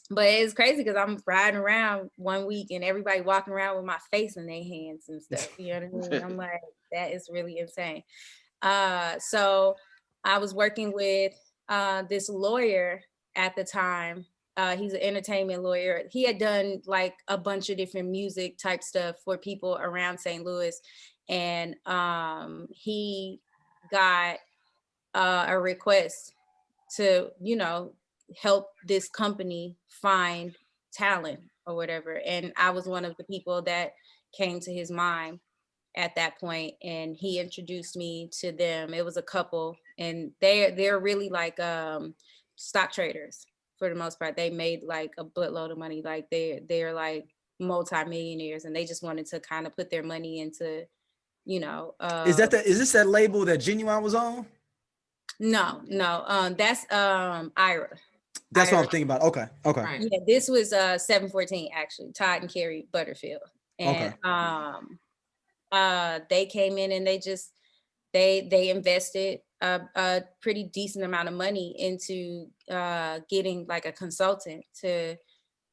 But it's crazy because I'm riding around one week and everybody walking around with my face in their hands and stuff. You know what I mean? I'm like, that is really insane. So I was working with this lawyer at the time. He's an entertainment lawyer. He had done like a bunch of different music type stuff for people around St. Louis. And he got a request to, help this company find talent or whatever. And I was one of the people that came to his mind at that point, and he introduced me to them. It was a couple, and they're really like stock traders for the most part. They made like a buttload of money. Like they're like multi-millionaires, and they just wanted to kind of put their money into, is this that label that Genuine was on? No, that's Ira. That's what I'm thinking about. Okay. Right. Yeah, this was 714 actually, Todd and Carrie Butterfield. And they came in and they invested a pretty decent amount of money into getting like a consultant to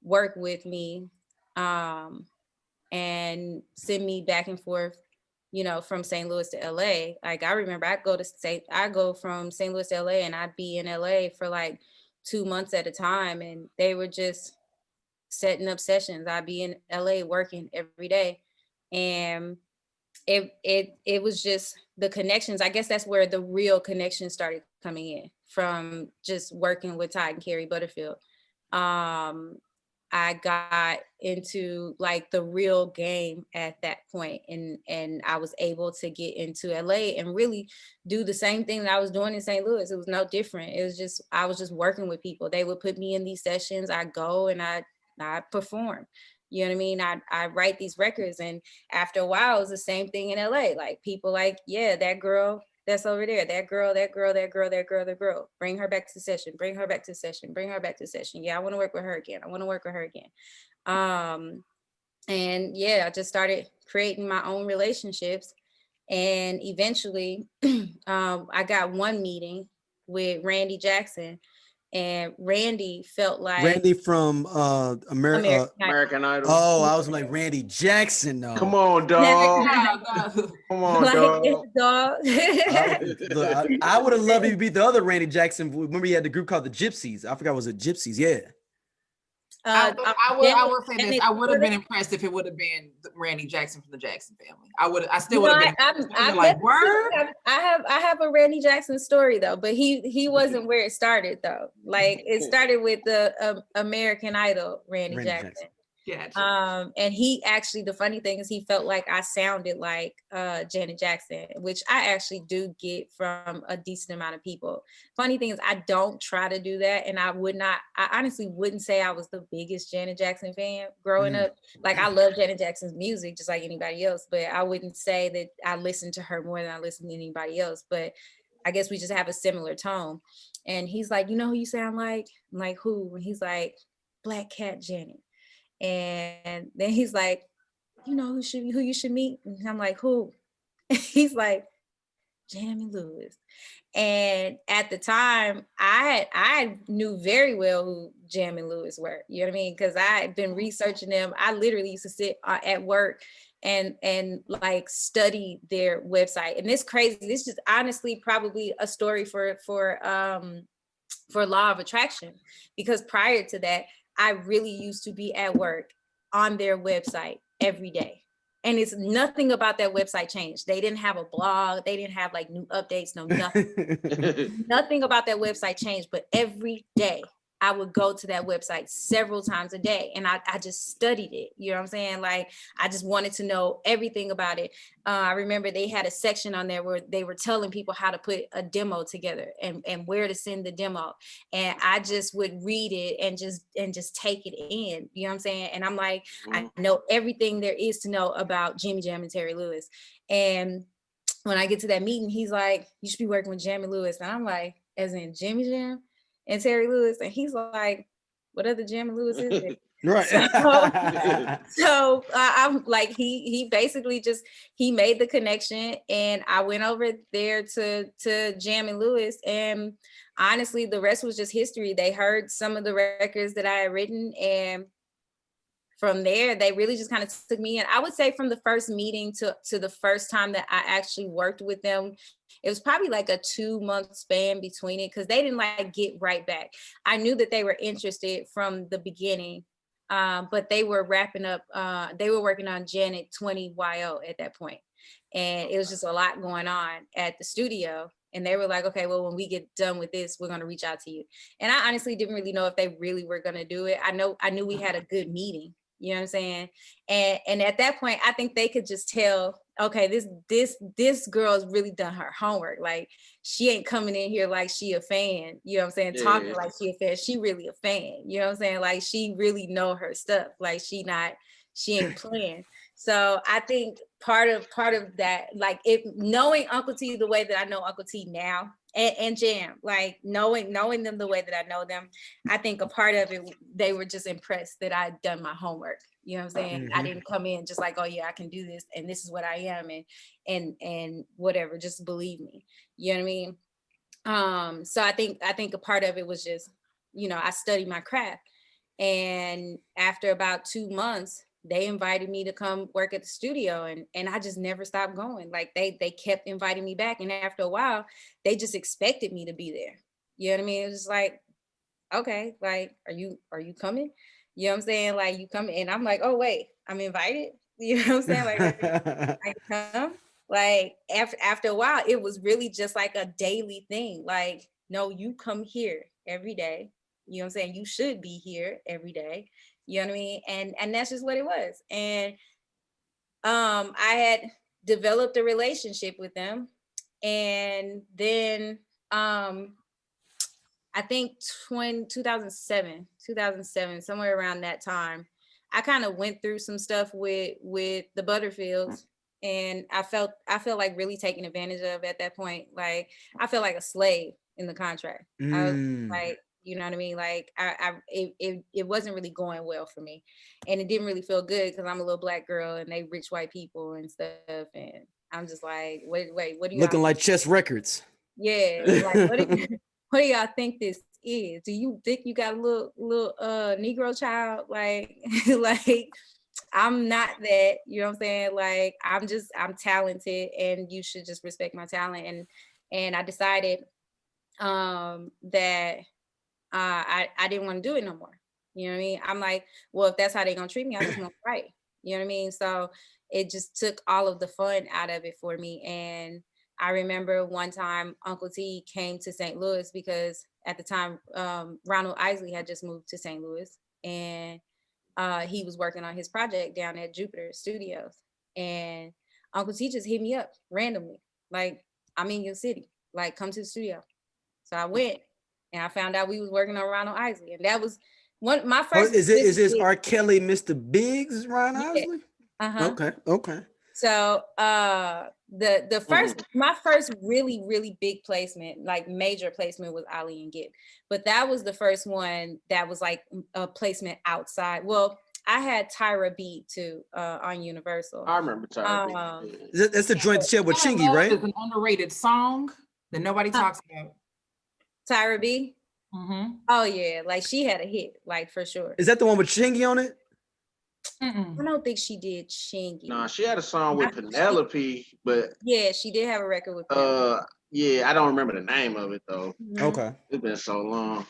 work with me and send me back and forth, from St. Louis to LA. Like I remember I go from St. Louis to LA and I'd be in LA for like 2 months at a time, and they were just setting up sessions. I'd be in LA working every day. And it was just the connections. I guess that's where the real connection started coming in, from just working with Todd and Carrie Butterfield. I got into like the real game at that point, and I was able to get into LA and really do the same thing that I was doing in St. Louis. It was no different. It was just, I was just working with people. They would put me in these sessions. I go and I perform. You know what I mean? I write these records, and after a while, it was the same thing in LA. Like people like, yeah, that girl that's over there, that girl. Bring her back to the session. Bring her back to the session. Bring her back to the session. Yeah, I want to work with her again. And yeah, I just started creating my own relationships, and eventually, I got one meeting with Randy Jackson. And Randy felt like Randy from American Idol. Oh, I was like Randy Jackson. No, come on, dog. Come on, dog. I would have loved to be the other Randy Jackson. Remember, he had the group called the Gypsies. I forgot, was it Gypsies? Yeah. I will say this. I would have been impressed if it would have been Randy Jackson from the Jackson family. I still would have been like, word. I have a Randy Jackson story though, but he wasn't where it started though. Like it started with the American Idol Randy Jackson. Gotcha. And he actually, the funny thing is he felt like I sounded like Janet Jackson, which I actually do get from a decent amount of people. Funny thing is I don't try to do that, and I honestly wouldn't say I was the biggest Janet Jackson fan growing up. Like I love Janet Jackson's music just like anybody else, but I wouldn't say that I listened to her more than I listened to anybody else. But I guess we just have a similar tone. And he's like, you know who you sound like? I'm like, who? And he's like, Black Cat Janet. And then he's like, you know who you should meet? And I'm like, who? He's like, Jamie Lewis. And at the time, I knew very well who Jamie Lewis were. You know what I mean? Because I had been researching them. I literally used to sit at work and like study their website. And it's crazy. This is honestly probably a story for Law of Attraction, because prior to that, I really used to be at work on their website every day. And it's nothing about that website changed. They didn't have a blog. They didn't have like new updates, nothing. Nothing about that website changed, but every day I would go to that website several times a day, and I just studied it. You know what I'm saying? Like I just wanted to know everything about it. I remember they had a section on there where they were telling people how to put a demo together and where to send the demo. And I just would read it and just take it in. You know what I'm saying? And I'm like, I know everything there is to know about Jimmy Jam and Terry Lewis. And when I get to that meeting, he's like, you should be working with Jamie Lewis. And I'm like, as in Jimmy Jam and Terry Lewis? And he's like, what other Jamie Lewis is it? Right. So I'm like, he basically he made the connection, and I went over there to Jam and Lewis, and honestly, the rest was just history. They heard some of the records that I had written, and from there, they really just kind of took me in. I would say from the first meeting to the first time that I actually worked with them, it was probably like a 2-month span between it, because they didn't like get right back. I knew that they were interested from the beginning, but they were wrapping up, they were working on Janet 20YO at that point. And it was just a lot going on at the studio. And they were like, okay, well, when we get done with this, we're going to reach out to you. And I honestly didn't really know if they really were going to do it. I knew we had a good meeting. You know what I'm saying? And at that point, I think they could just tell, okay, this girl's really done her homework. Like, she ain't coming in here like she a fan, you know what I'm saying? Yeah. Talking like she a fan. She really a fan, you know what I'm saying? Like, she really know her stuff. Like, she ain't playing. So I think part of that, like, knowing Uncle T the way that I know Uncle T now, and Jam, like knowing them the way that I know them, I think a part of it, they were just impressed that I'd done my homework. You know what I'm saying? Mm-hmm. I didn't come in just like, oh yeah, I can do this, and this is what I am, and whatever, just believe me. You know what I mean? So I think a part of it was just, I studied my craft. And after about 2 months, they invited me to come work at the studio, and I just never stopped going. Like, they kept inviting me back. And after a while, they just expected me to be there. You know what I mean? It was just like, okay, like, are you coming? You know what I'm saying? Like, you come, and I'm like, oh wait, I'm invited. You know what I'm saying? Like, I come. Like, after a while, it was really just like a daily thing. Like, no, you come here every day. You know what I'm saying? You should be here every day. You know what I mean? And that's just what it was. And I had developed a relationship with them. And then I think 2007, somewhere around that time, I kind of went through some stuff with the Butterfields. And I felt like really taken advantage of at that point. Like, I felt like a slave in the contract. I was like, you know what I mean? Like, it wasn't really going well for me, and it didn't really feel good because I'm a little Black girl and they rich white people and stuff. And I'm just like, wait, what do you looking like Chess Records? Yeah, like, what do y'all think this is? Do you think you got a little Negro child? Like, like, I'm not that, you know what I'm saying? Like, I'm talented, and you should just respect my talent. And I decided that I didn't want to do it no more. You know what I mean? I'm like, well, if that's how they're gonna treat me, I just want to write. You know what I mean? So it just took all of the fun out of it for me. And I remember one time Uncle T came to St. Louis, because at the time Ronald Isley had just moved to St. Louis, and he was working on his project down at Jupiter Studios. And Uncle T just hit me up randomly, like, I'm in your city, like, come to the studio. So I went, and I found out we was working on Ronald Isley, and that was my first. Is this R. Kelly, Mr. Biggs, Ron Isley? Uh-huh. Okay. So the first, my first really big placement, like major placement, was Ali and Gibb, but that was the first one that was like a placement outside. Well, I had Tyra B too on Universal. I remember Tyra B. That's the joint share with Chingy, right? It's an underrated song that nobody talks about. Tyra B. Mm-hmm. Oh yeah, like, she had a hit, like, for sure. Is that the one with Chingy on it? I don't think she did Chingy. No, she had a song with Penelope, but yeah, she did have a record with yeah, I don't remember the name of it though. Okay. It's been so long.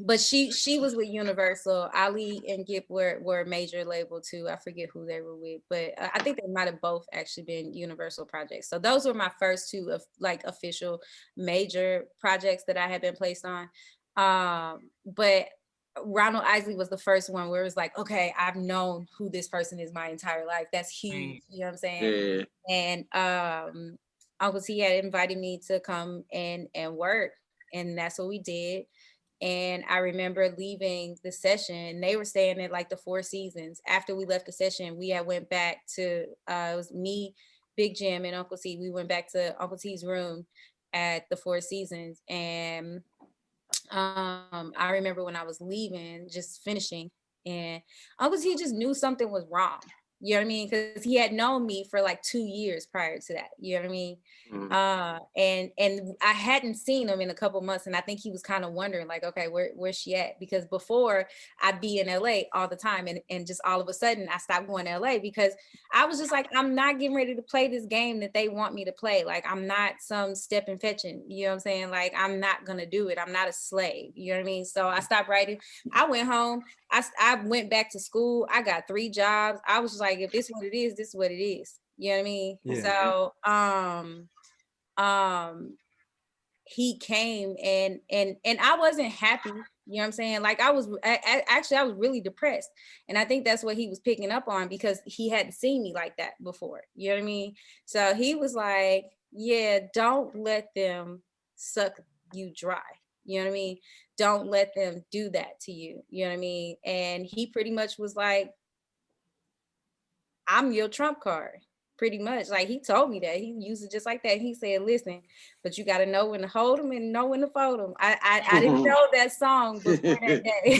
But she was with Universal. Ali and Gibb were a major label too. I forget who they were with, but I think they might have both actually been Universal projects. So those were my first two of like official major projects that I had been placed on. But Ronald Isley was the first one where it was like, okay, I've known who this person is my entire life. That's huge. You know what I'm saying? Yeah. And Uncle T had invited me to come and work, and that's what we did. And I remember leaving the session. They were staying at like the Four Seasons. After we left the session, we had went back to, it was me, Big Jim, and Uncle T. We went back to Uncle T's room at the Four Seasons. And I remember when I was leaving, just finishing, And Uncle T just knew something was wrong. You know what I mean? Because he had known me for like 2 years prior to that. You know what I mean? And I hadn't seen him in a couple months, and I think he was kind of wondering, like, okay, where's she at? Because before I'd be in LA all the time, and just all of a sudden I stopped going to LA because I was just like, I'm not getting ready to play this game that they want me to play. Like, I'm not some step and fetching. You know what I'm saying? Like, I'm not gonna do it. I'm not a slave. You know what I mean? So I stopped writing. I went home. I went back to school. I got 3 jobs. I was just like, if this is what it is, this is what it is. You know what I mean? Yeah. So he came and I wasn't happy. You know what I'm saying? Like, I was really depressed. And I think that's what he was picking up on, because he hadn't seen me like that before. You know what I mean? So he was like, yeah, don't let them suck you dry. You know what I mean? Don't let them do that to you. You know what I mean? And he pretty much was like, I'm your trump card. Pretty much. Like, he told me that. He used it just like that. He said, listen, but you got to know when to hold them and know when to fold them. I didn't know that song before that day.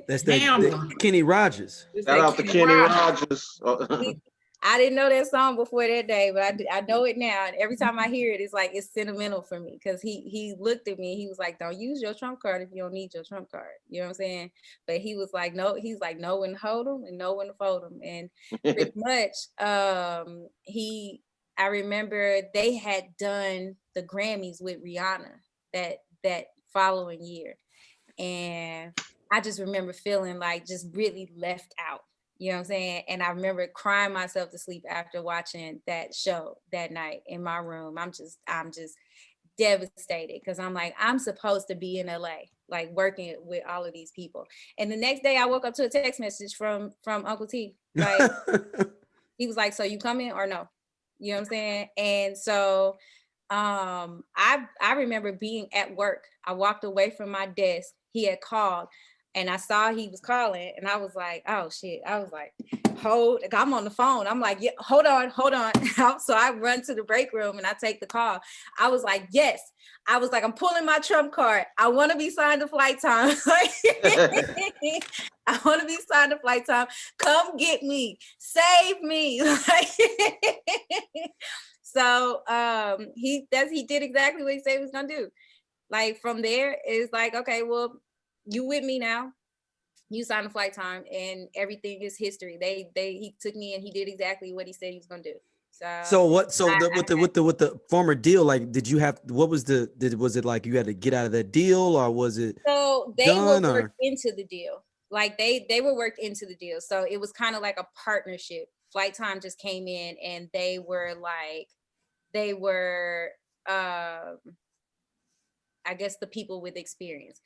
That's the Kenny Rogers. Shout out to Kenny Rogers. I didn't know that song before that day, but I know it now. And every time I hear it, it's like, it's sentimental for me, because he looked at me and he was like, don't use your trump card if you don't need your trump card. You know what I'm saying? But he was like, no, he's like, know when to hold them and know when to fold them. And pretty much, I remember they had done the Grammys with Rihanna that following year. And I just remember feeling like just really left out. You know what I'm saying? And I remember crying myself to sleep after watching that show that night in my room. I'm just devastated, because I'm like, I'm supposed to be in LA, like working with all of these people. And the next day I woke up to a text message from Uncle T. Like, he was like, so you coming or no? You know what I'm saying? And so I remember being at work. I walked away from my desk. He had called. And I saw he was calling, and I was like, oh shit. I was like, I'm on the phone. I'm like, yeah, hold on. So I run to the break room and I take the call. I was like, yes. I was like, I'm pulling my trump card. I want to be signed to Flight Time. I want to be signed to Flight Time. Come get me. Save me. So he did exactly what he said he was gonna do. Like, from there, it's like, okay, well, you with me now. You signed a Flight Time, and everything is history. He took me and he did exactly what he said he was gonna do. With the former deal, like, was it like you had to get out of that deal, or was it? So they were worked into the deal. Like, they were worked into the deal. So it was kind of like a partnership. Flight Time just came in, and they were I guess the people with experience.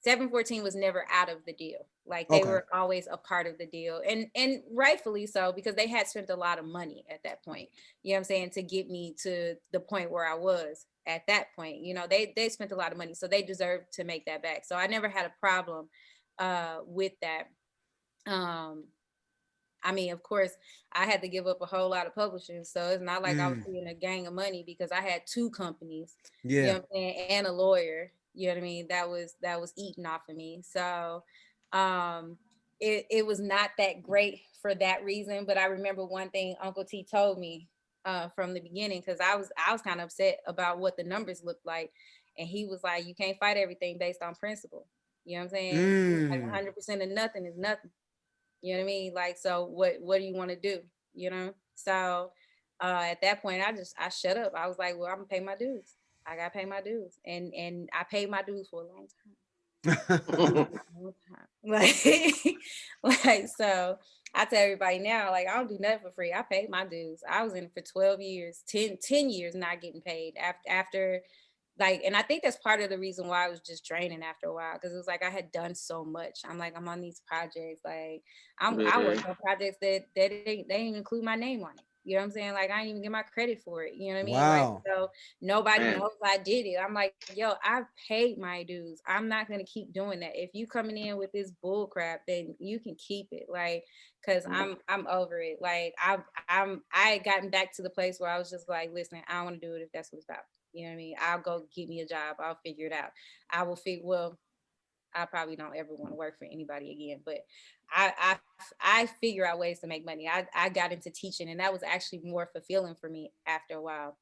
714 was never out of the deal. Like, they were always a part of the deal, and rightfully so, because they had spent a lot of money at that point. You know what I'm saying? To get me to the point where I was at that point. You know, they spent a lot of money, so they deserved to make that back. So I never had a problem with that. I mean, of course, I had to give up a whole lot of publishing. So it's not like I was seeing a gang of money, because I had 2 companies, you know what I'm saying, and a lawyer, you know what I mean, that was eating off of me. So it was not that great for that reason. But I remember one thing Uncle T told me from the beginning, because I was kind of upset about what the numbers looked like. And he was like, you can't fight everything based on principle. You know what I'm saying? Like, 100% of nothing is nothing. You know what I mean? Like, so what do you want to do? You know? So at that point, I shut up. I was like, well, I'm gonna pay my dues. I gotta pay my dues. And I paid my dues for a long time. Like, so I tell everybody now, like, I don't do nothing for free. I paid my dues. I was in it for 12 years, 10 years not getting paid after like, and I think that's part of the reason why I was just draining after a while, because it was like I had done so much. I'm like, I'm on these projects, like I work on projects that they didn't include my name on it. You know what I'm saying? Like, I didn't even get my credit for it. You know what I mean? Wow. Like, so nobody knows I did it. I'm like, yo, I've paid my dues. I'm not gonna keep doing that. If you coming in with this bull crap, then you can keep it. Like, cause I'm over it. Like, I had gotten back to the place where I was just like, listen, I don't want to do it if that's what it's about. You know what I mean? I'll go get me a job. I'll figure it out. I I probably don't ever want to work for anybody again, but I figure out ways to make money. I got into teaching, and that was actually more fulfilling for me after a while.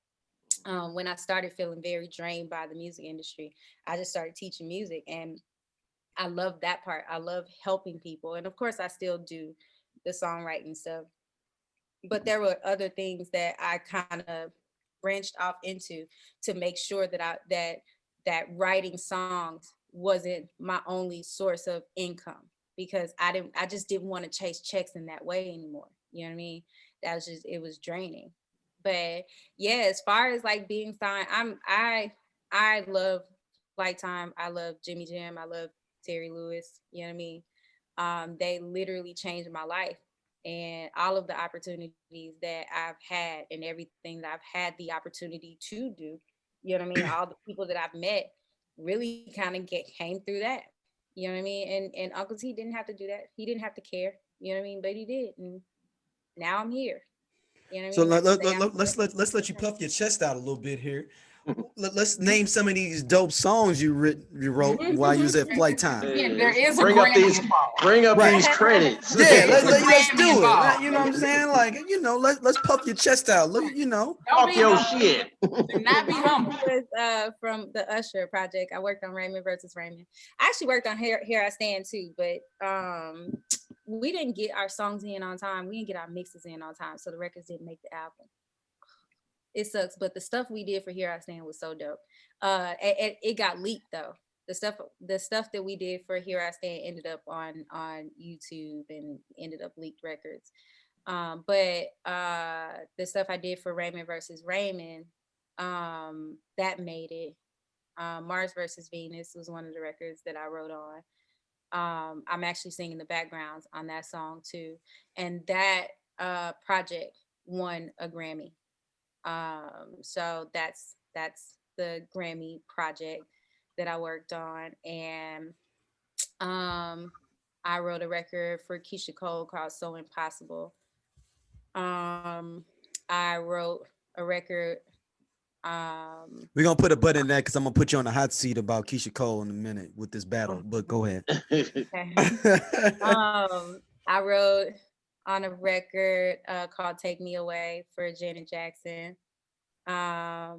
When I started feeling very drained by the music industry, I just started teaching music, and I love that part. I love helping people. And of course I still do the songwriting stuff, but there were other things that I kind of branched off into to make sure that writing songs wasn't my only source of income, because I just didn't want to chase checks in that way anymore. You know what I mean? That was just, it was draining. But yeah, as far as like being signed, I love Lifetime. I love Jimmy Jam. I love Terry Lewis. You know what I mean? They literally changed my life, and all of the opportunities that I've had and everything that I've had the opportunity to do, you know what I mean? All the people that I've met really kind of came through that. You know what I mean? And Uncle T didn't have to do that. He didn't have to care. You know what I mean? But he did, and now I'm here. You know what I So mean? let's let you puff your chest out a little bit here. Let's name some of these dope songs you wrote while you was at Flight Time. Yeah, there is a bring up Grammy these involved. bring up Right. these credits. Yeah, let's Grammy do it. involved. You know what I'm saying? Like, you know, let's puff your chest out. Look, you know. Don't Talk be your humble. shit. Do not be humble. It was from the Usher project. I worked on Raymond versus Raymond. I actually worked on Here I Stand too, but we didn't get our songs in on time. We didn't get our mixes in on time, so the records didn't make the album. It sucks, but the stuff we did for Here I Stand was so dope. It got leaked though. The stuff that we did for Here I Stand ended up on YouTube and ended up leaked records. But the stuff I did for Raymond versus Raymond, that made it. Mars versus Venus was one of the records that I wrote on. I'm actually singing the backgrounds on that song too, and that project won a Grammy. So that's the Grammy project that I worked on, and I wrote a record for Keisha Cole called So Impossible. I wrote a record. We're gonna put a button in that because I'm gonna put you on the hot seat about Keisha Cole in a minute with this battle. But go ahead. I wrote on a record called Take Me Away for Janet Jackson. I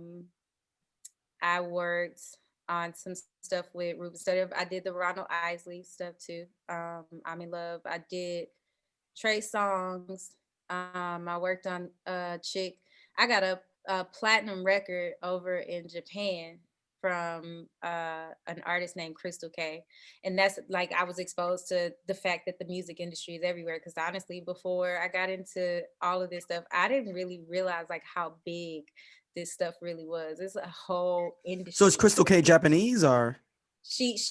worked on some stuff with Ruben Studdard. I did the Ronald Isley stuff too. I'm in Love. I did Trey Songz. I worked on Chick. I got a platinum record over in Japan from an artist named Crystal K. And that's like, I was exposed to the fact that the music industry is everywhere. Because honestly, before I got into all of this stuff, I didn't really realize like how big this stuff really was. It's a whole industry. So is Crystal K Japanese or? She's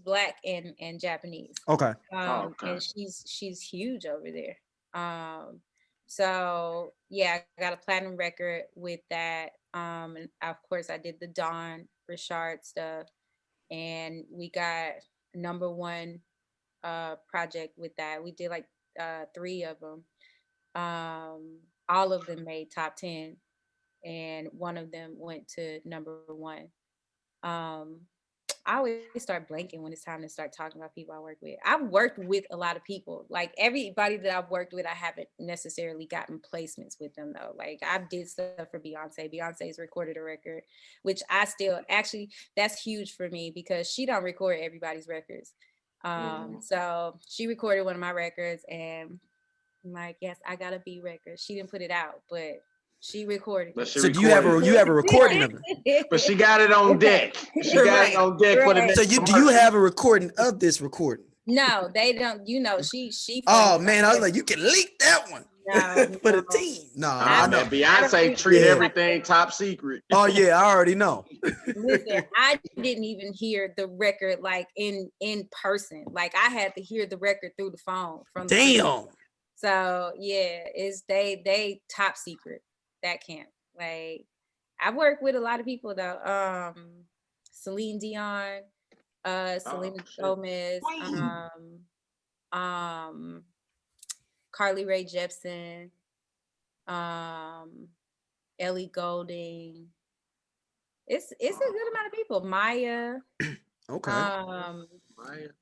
Black and Japanese. Okay. Okay. And she's huge over there. So yeah, I got a platinum record with that. And of course I did the Dawn Richard stuff, and we got #1 project with that. We did like 3 of them. All of them made top 10, and one of them went to #1. I always start blanking when it's time to start talking about people I work with. I've worked with a lot of people. Like everybody that I've worked with, I haven't necessarily gotten placements with them though. Like I did stuff for Beyonce. Beyonce's recorded a record, which I still actually, that's huge for me because she don't record everybody's records. So she recorded one of my records, and I'm like, yes, I got a B record. She didn't put it out, but she recorded it. So do you have a recording of it? But she got it on deck. She got it on deck for the next So do you have a recording of this recording? No, they don't. You know, she. Oh man, I was like, you can leak that one for the team. No, I know. Beyonce treat everything top secret. Oh yeah, I already know. Listen, I didn't even hear the record like in person. Like I had to hear the record through the phone from. Damn. So yeah, it's they top secret. That camp. Like I've worked with a lot of people though. Celine Dion, Selena Gomez, Carly Rae Jepsen, Ellie Goulding. It's a good amount of people. Maya. Okay.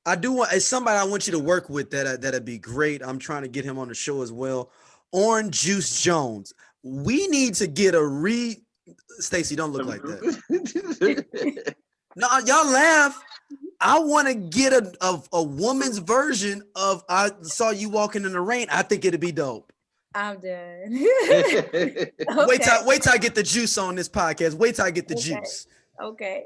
I do want, as somebody I want you to work with that'd be great. I'm trying to get him on the show as well. Orange Juice Jones. We need to get a Stacey, don't look like that. No, y'all laugh. I want to get a woman's version of I Saw You Walking in the Rain. I think it'd be dope. I'm done. Okay. Wait till I get the juice on this podcast. Wait till I get the juice. Okay.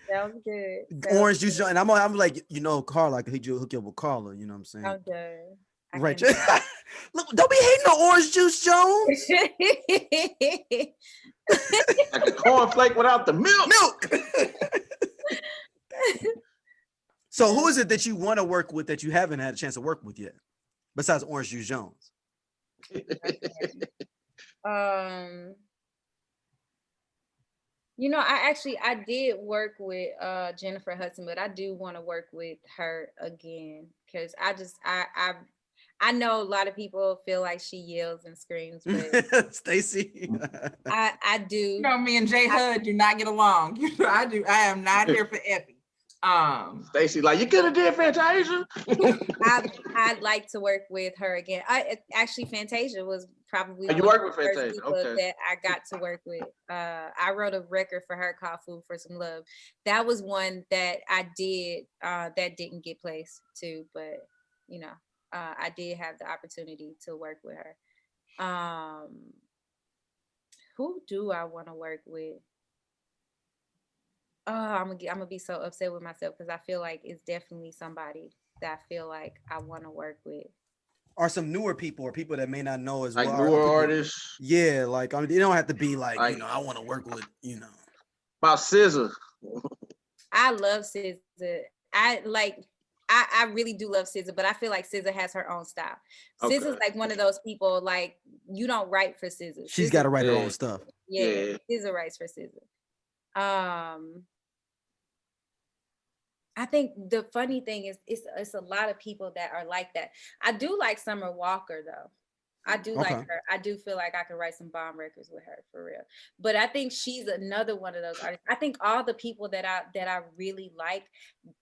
Sounds good. Orange Juice, and I'm like, Carla, I can hook you up with Carla. You know what I'm saying? I'm done. Right. Look, don't be hating on Orange Juice Jones. Like a cornflake without the milk. So who is it that you want to work with that you haven't had a chance to work with yet, besides Orange Juice Jones? I did work with Jennifer Hudson, but I do want to work with her again because I know a lot of people feel like she yells and screams, but Stacey, I do. You know, me and Jay Hud do not get along. I do. I am not here for Effie. Stacey, like, you could have did Fantasia. I'd like to work with her again. Actually, Fantasia was probably you work with Fantasia, okay. That I got to work with. I wrote a record for her called "Food for Some Love." That was one that I did that didn't get placed too, but I did have the opportunity to work with her. Who do I want to work with? Oh, I'm gonna be so upset with myself because I feel like it's definitely somebody that I feel like I want to work with. Or some newer people or people that may not know as like well. Like newer artists. Yeah, like they don't have to be like I want to work with, About SZA. I love SZA. I really do love SZA, but I feel like SZA has her own style. Okay. SZA's like one of those people, like, you don't write for SZA. She's got to write her own stuff. Yeah, SZA writes for SZA. I think the funny thing is it's a lot of people that are like that. I do like Summer Walker though. I do like her. I do feel like I can write some bomb records with her for real. But I think she's another one of those artists. I think all the people that I really like,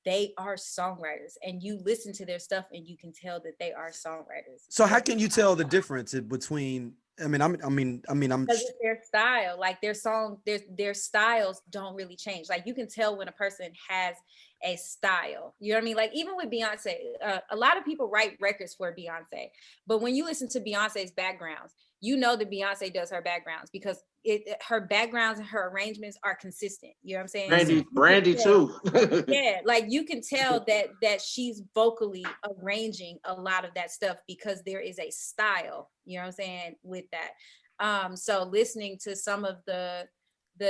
they are songwriters, and you listen to their stuff and you can tell that they are songwriters. So how can you tell the difference between? I'm because it's their style. Like their song, their styles don't really change. Like you can tell when a person has a style. You know what I mean? Like even with Beyonce, a lot of people write records for Beyonce, but when you listen to Beyonce's backgrounds, you know that Beyonce does her backgrounds because her backgrounds and her arrangements are consistent. You know what I'm saying? Brandy too. Yeah, like you can tell that she's vocally arranging a lot of that stuff because there is a style, you know what I'm saying, with that. So listening to some of the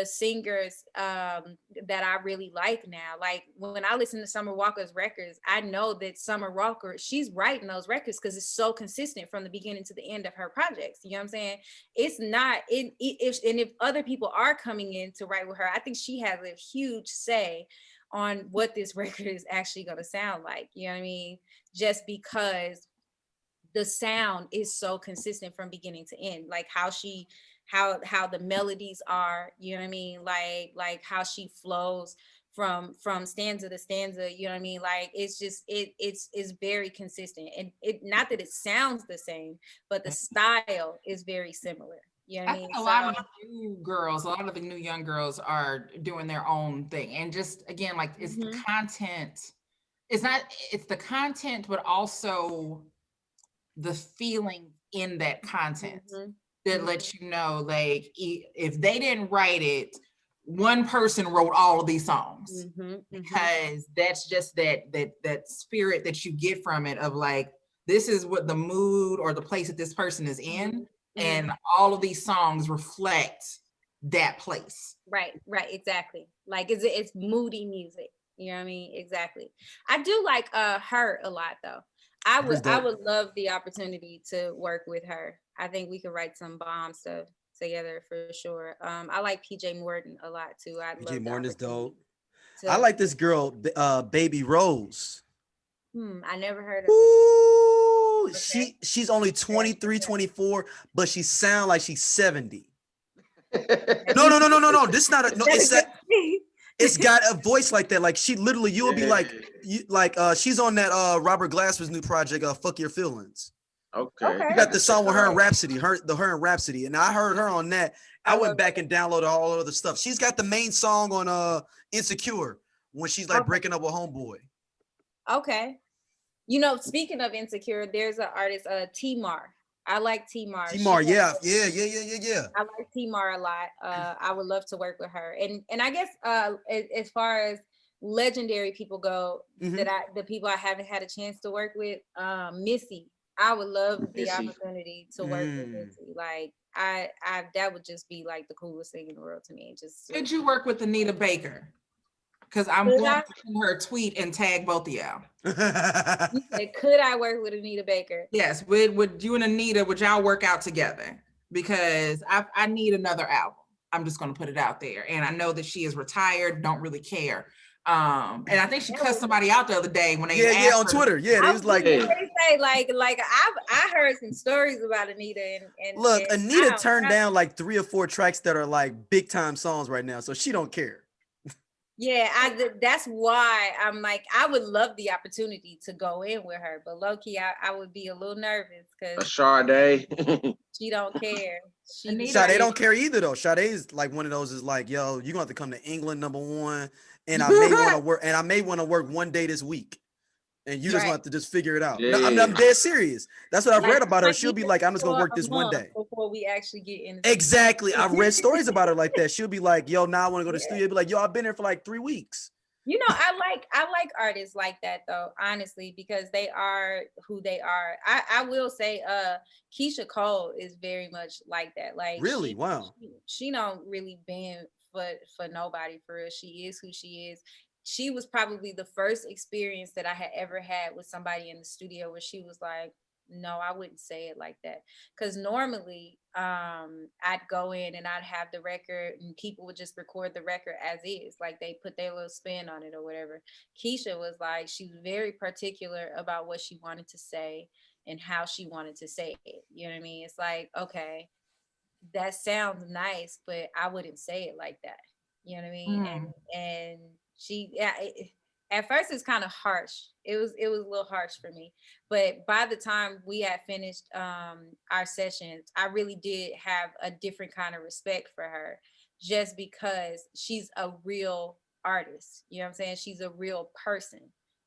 singers that I really like now, like when I listen to Summer Walker's records, I know that Summer Walker, she's writing those records because it's so consistent from the beginning to the end of her projects. You know what I'm saying? It's not, if other people are coming in to write with her, I think she has a huge say on what this record is actually going to sound like. You know what I mean? Just because the sound is so consistent from beginning to end, like how the melodies are, you know what I mean? Like how she flows from stanza to stanza, you know what I mean? Like it's just it's very consistent, and it not that it sounds the same, but the style is very similar. You know what I mean? A lot of the new young girls are doing their own thing, and just again, like it's the content. It's the content, but also the feeling in that content. That lets you know, like, if they didn't write it, one person wrote all of these songs, because that's just that spirit that you get from it of like, this is what the mood or the place that this person is in, and all of these songs reflect that place. Right, exactly. Like it's moody music. You know what I mean? Exactly. I do like her a lot though. I would love the opportunity to work with her. I think we could write some bomb stuff together for sure. I like PJ Morton a lot too. PJ Morton is dope. I like this girl, Baby Rose. I never heard of her. Okay. She's only 23, 24, but she sounds like she's 70. No. This is not it's that. It's got a voice like that. Like she literally, you'll be like, she's on that Robert Glasper's new project, Fuck Your Feelings. Okay. You got the song with her and Rhapsody, her and Rhapsody, and I heard her on that. I went back and downloaded all the other stuff. She's got the main song on Insecure when she's like breaking up with homeboy. Okay. Speaking of Insecure, there's an artist, T-Mar. I like T-Mar. T-Mar, yeah. I like T-Mar a lot. I would love to work with her. And I guess as far as legendary people go, the people I haven't had a chance to work with, Missy. I would love the opportunity to work with Missy. Like I that would just be like the coolest thing in the world to me. Could you work with Anita Baker? Because I'm going to send her a tweet and tag both of y'all. Could I work with Anita Baker? Yes. Would you and Anita, would y'all work out together? Because I need another album. I'm just going to put it out there. And I know that she is retired, don't really care. And I think she cussed somebody out the other day when they asked on her. Twitter. Yeah, they was like, say I heard some stories about Anita and look, Anita turned down like 3 or 4 tracks that are like big time songs right now, so she don't care. Yeah, that's why I'm like, I would love the opportunity to go in with her, but low key, I would be a little nervous because Sade. She don't care. Sade don't care either though. Sade is like one of those is like, yo, you're gonna have to come to England, #1, and I may want to work one day this week. And you just want to just figure it out. Yeah. No, I'm dead serious. That's what I've read about her. She'll be like, I'm just gonna work this one day. Before we actually get in. Exactly. I've read stories about her like that. She'll be like, yo, now I want to go to the studio. Be like, yo, I've been here for like 3 weeks. I like artists like that though, honestly, because they are who they are. I will say Keisha Cole is very much like that. Like really? Wow. She don't really bend for nobody for real. She is who she is. She was probably the first experience that I had ever had with somebody in the studio where she was like, no, I wouldn't say it like that. Because normally I'd go in and I'd have the record and people would just record the record as is. Like they put their little spin on it or whatever. Keisha was like, she was very particular about what she wanted to say and how she wanted to say it. You know what I mean? It's like, okay, that sounds nice, but I wouldn't say it like that. You know what I mean? And she, at first it's kind of harsh. It was a little harsh for me, but by the time we had finished our sessions, I really did have a different kind of respect for her, just because she's a real artist. You know what I'm saying? She's a real person.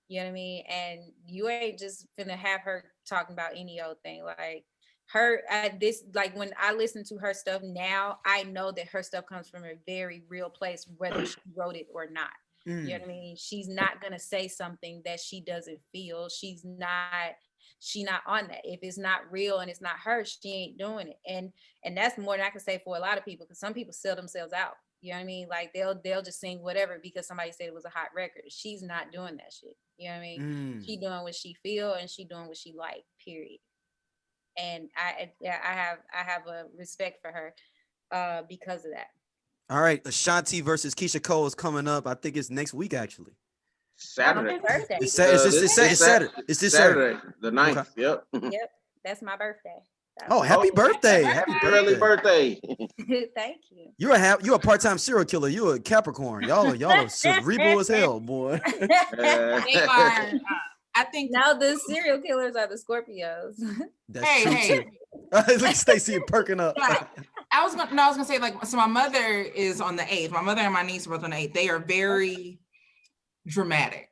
You know what I mean? And you ain't just finna have her talking about any old thing. Like her like when I listen to her stuff now, I know that her stuff comes from a very real place, whether she wrote it or not. You know what I mean? She's not gonna say something that she doesn't feel. She's not on that. If it's not real and it's not her, she ain't doing it. And that's more than I can say for a lot of people, because some people sell themselves out. You know what I mean? Like they'll just sing whatever because somebody said it was a hot record. She's not doing that shit. You know what I mean? She doing what she feel and she doing what she like, period. And I have a respect for her because of that. All right, Ashanti versus Keisha Cole is coming up. I think it's next week, actually. Saturday. It's Saturday. It's this Saturday. The 9th. Okay. Yep. Yep. That's my birthday. Oh, happy birthday. Happy early birthday. Thank you. You're a part-time serial killer. You're a Capricorn. Y'all are cerebral as hell, boy. They are. I think now the serial killers are the Scorpios. That's true too. Look, Stacey perking up. I was gonna say, like, so my mother is on the 8th. My mother and my niece are both on the 8th. They are very dramatic.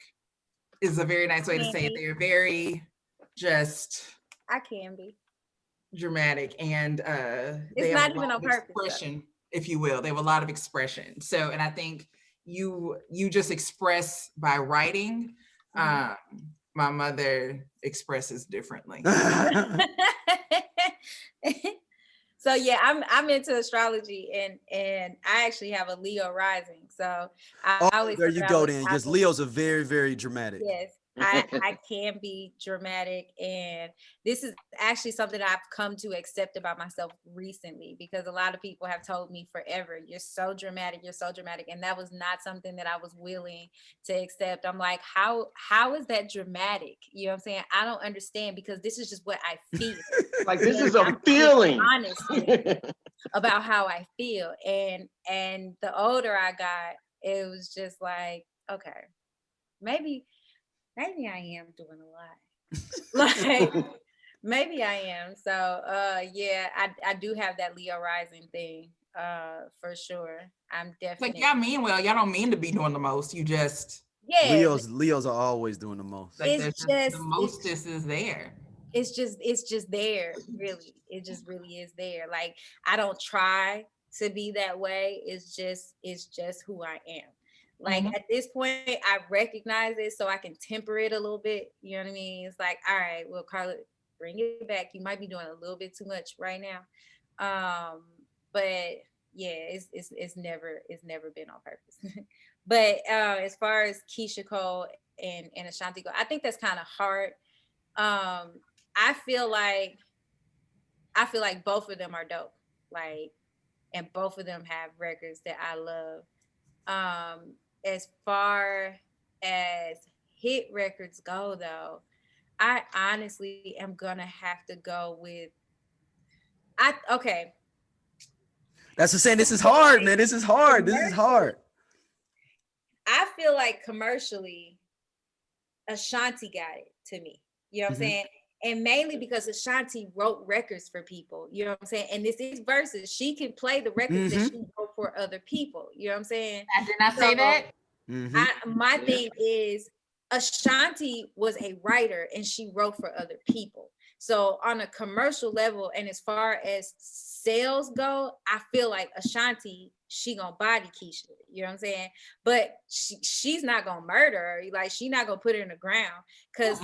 Is a very nice way to say it. They are very just. I can be dramatic, and it's not even on purpose. Expression, if you will. They have a lot of expression. So, and I think you just express by writing. My mother expresses differently. So yeah, I'm into astrology, and I actually have a Leo rising. So I always there you go then, because Leos are very, very dramatic. Yes. I can be dramatic, and this is actually something I've come to accept about myself recently, because a lot of people have told me forever, you're so dramatic, and that was not something that I was willing to accept. I'm like, how is that dramatic? You know what I'm saying? I don't understand, because this is just what I feel. Like this is a feeling. Honestly, about how I feel, and the older I got, it was just like, okay, maybe I am doing a lot. Like maybe I am. So yeah, I do have that Leo rising thing for sure. I'm definitely like y'all mean well. Y'all don't mean to be doing the most. You just Leos are always doing the most. like it's just the mostest is there. It's just there, really. It just really is there. Like I don't try to be that way. It's just who I am. Like at this point, I recognize it so I can temper it a little bit. You know what I mean? It's like, all right, well, Carla, bring it back. You might be doing a little bit too much right now. But yeah, it's never been on purpose. But as far as Keisha Cole and Ashanti go, I think that's kind of hard. I feel like both of them are dope. Like, and both of them have records that I love. As far as hit records go, though, I honestly am gonna have to go with okay. That's what I'm saying. This is hard, man. This is hard. This is hard. I feel like commercially, Ashanti got it to me. You know what I'm saying? And mainly because Ashanti wrote records for people. You know what I'm saying? And this is verses. She can play the records that she wrote for other people. You know what I'm saying? I did not say that. My thing is Ashanti was a writer and she wrote for other people. So on a commercial level, and as far as sales go, I feel like Ashanti, she gonna body Keisha. You know what I'm saying? But she's not gonna murder her. Like she's not gonna put her in the ground. Because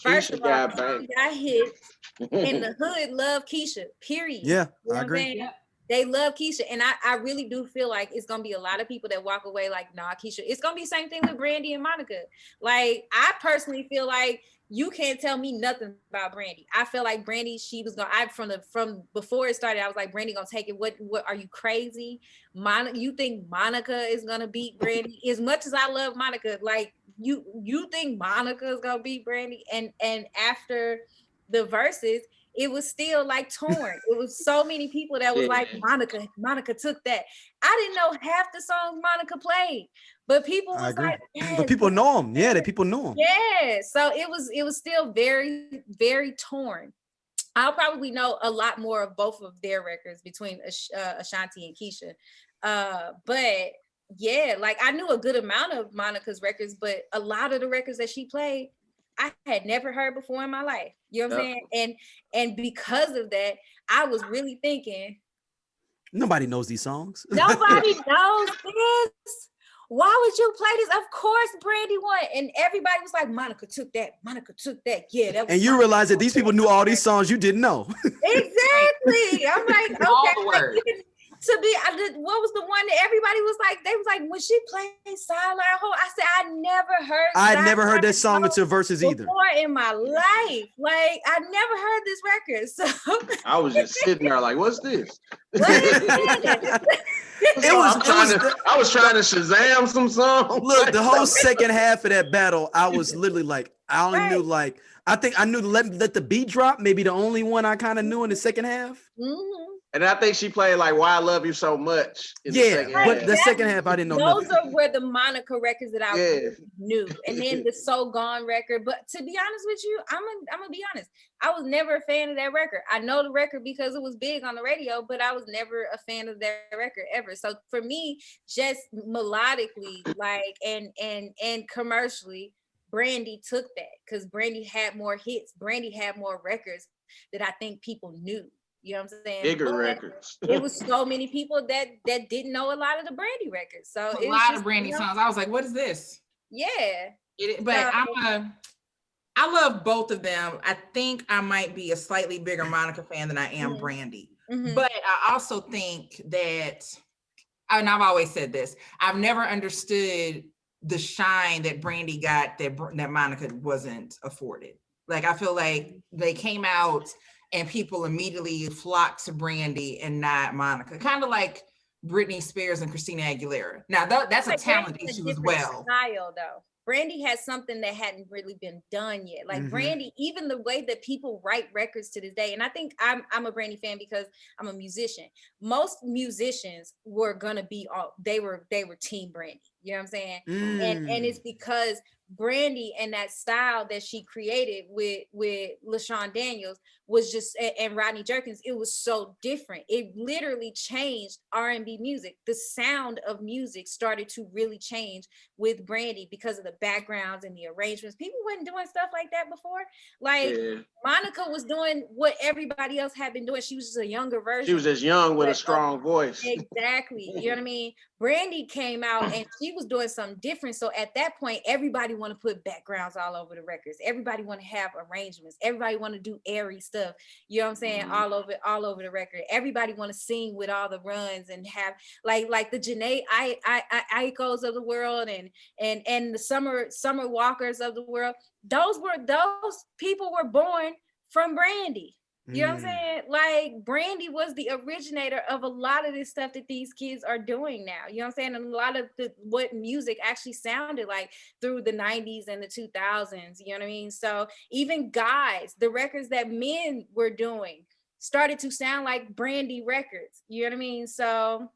first of all, she got hit and the hood love Keisha, period. Yeah, you know I agree. Yeah. They love Keisha. And I really do feel like it's gonna be a lot of people that walk away like, nah, Keisha. It's gonna be the same thing with Brandy and Monica. Like, I personally feel like you can't tell me nothing about Brandy. I feel like Brandy, she was gonna, from before it started, I was like, Brandy gonna take it. What are you crazy? You think Monica is gonna beat Brandy? As much as I love Monica, like you think Monica is gonna beat Brandy? And after the verses, it was still like torn. It was so many people that was like, Monica took that. I didn't know half the songs Monica played, but people was like, yes, but people know them. Yeah, the people know them. Yeah, so it was still very, very torn. I'll probably know a lot more of both of their records between Ashanti and Keisha. But yeah, like I knew a good amount of Monica's records, but a lot of the records that she played, I had never heard before in my life. You know what I'm saying? And because of that, I was really thinking, nobody knows these songs. Nobody knows this. Why would you play this? Of course, Brandy won. And everybody was like, Monica took that. Monica took that. Yeah, that was. And you realize that these people knew all these songs you didn't know. Exactly. I'm like, okay. All the words. What was the one that everybody was like, they was like, when she played Silent Hole, I said, I never heard that song until verses either. Before in my life. Like, I never heard this record. So I was just sitting there like, what's this? What is this? I was trying to Shazam some songs. Look, the whole second half of that battle, I was literally like, I only knew like, I think I knew let the beat drop, maybe the only one I kind of knew in the second half. And I think she played like "Why I Love You So Much." But the second half I didn't know. Those were the Monica records that I really knew, and then the So Gone record. But to be honest with you, I'm gonna be honest. I was never a fan of that record. I know the record because it was big on the radio, but I was never a fan of that record ever. So for me, just melodically, like and commercially, Brandy took that because Brandy had more hits. Brandy had more records that I think people knew. You know what I'm saying? Bigger records. It was so many people that didn't know a lot of the Brandy records. So a lot of Brandy songs. I was like, what is this? Yeah. But I love both of them. I think I might be a slightly bigger Monica fan than I am Brandy. But I also think that, and I've always said this, I've never understood the shine that Brandy got that Monica wasn't afforded. Like, I feel like they came out and people immediately flocked to Brandy and not Monica. Kind of like Britney Spears and Christina Aguilera. Now that's a talent issue as well. Style though. Brandy had something that hadn't really been done yet. Like Brandy, even the way that people write records to this day, and I think I'm a Brandy fan because I'm a musician. Most musicians were gonna be they were team Brandy. You know what I'm saying? And it's because Brandy and that style that she created with LaShawn Daniels was just, and Rodney Jerkins, it was so different. It literally changed R&B music. The sound of music started to really change with Brandy because of the backgrounds and the arrangements. People weren't doing stuff like that before. Like Monica was doing what everybody else had been doing. She was just a younger version. She was just young with a strong voice. Exactly. You know what I mean? Brandy came out and she was doing something different. So at that point, everybody want to put backgrounds all over the records. Everybody want to have arrangements. Everybody want to do airy stuff. You know what I'm saying? All over the record. Everybody want to sing with all the runs and have like the Janae Aikos of the world and the Summer Walkers of the world. Those people were born from Brandy. You know what I'm saying? Like Brandy was the originator of a lot of this stuff that these kids are doing now. You know what I'm saying? And a lot of what music actually sounded like through the 90s and the 2000s. You know what I mean? So even guys, the records that men were doing started to sound like Brandy records. You know what I mean? So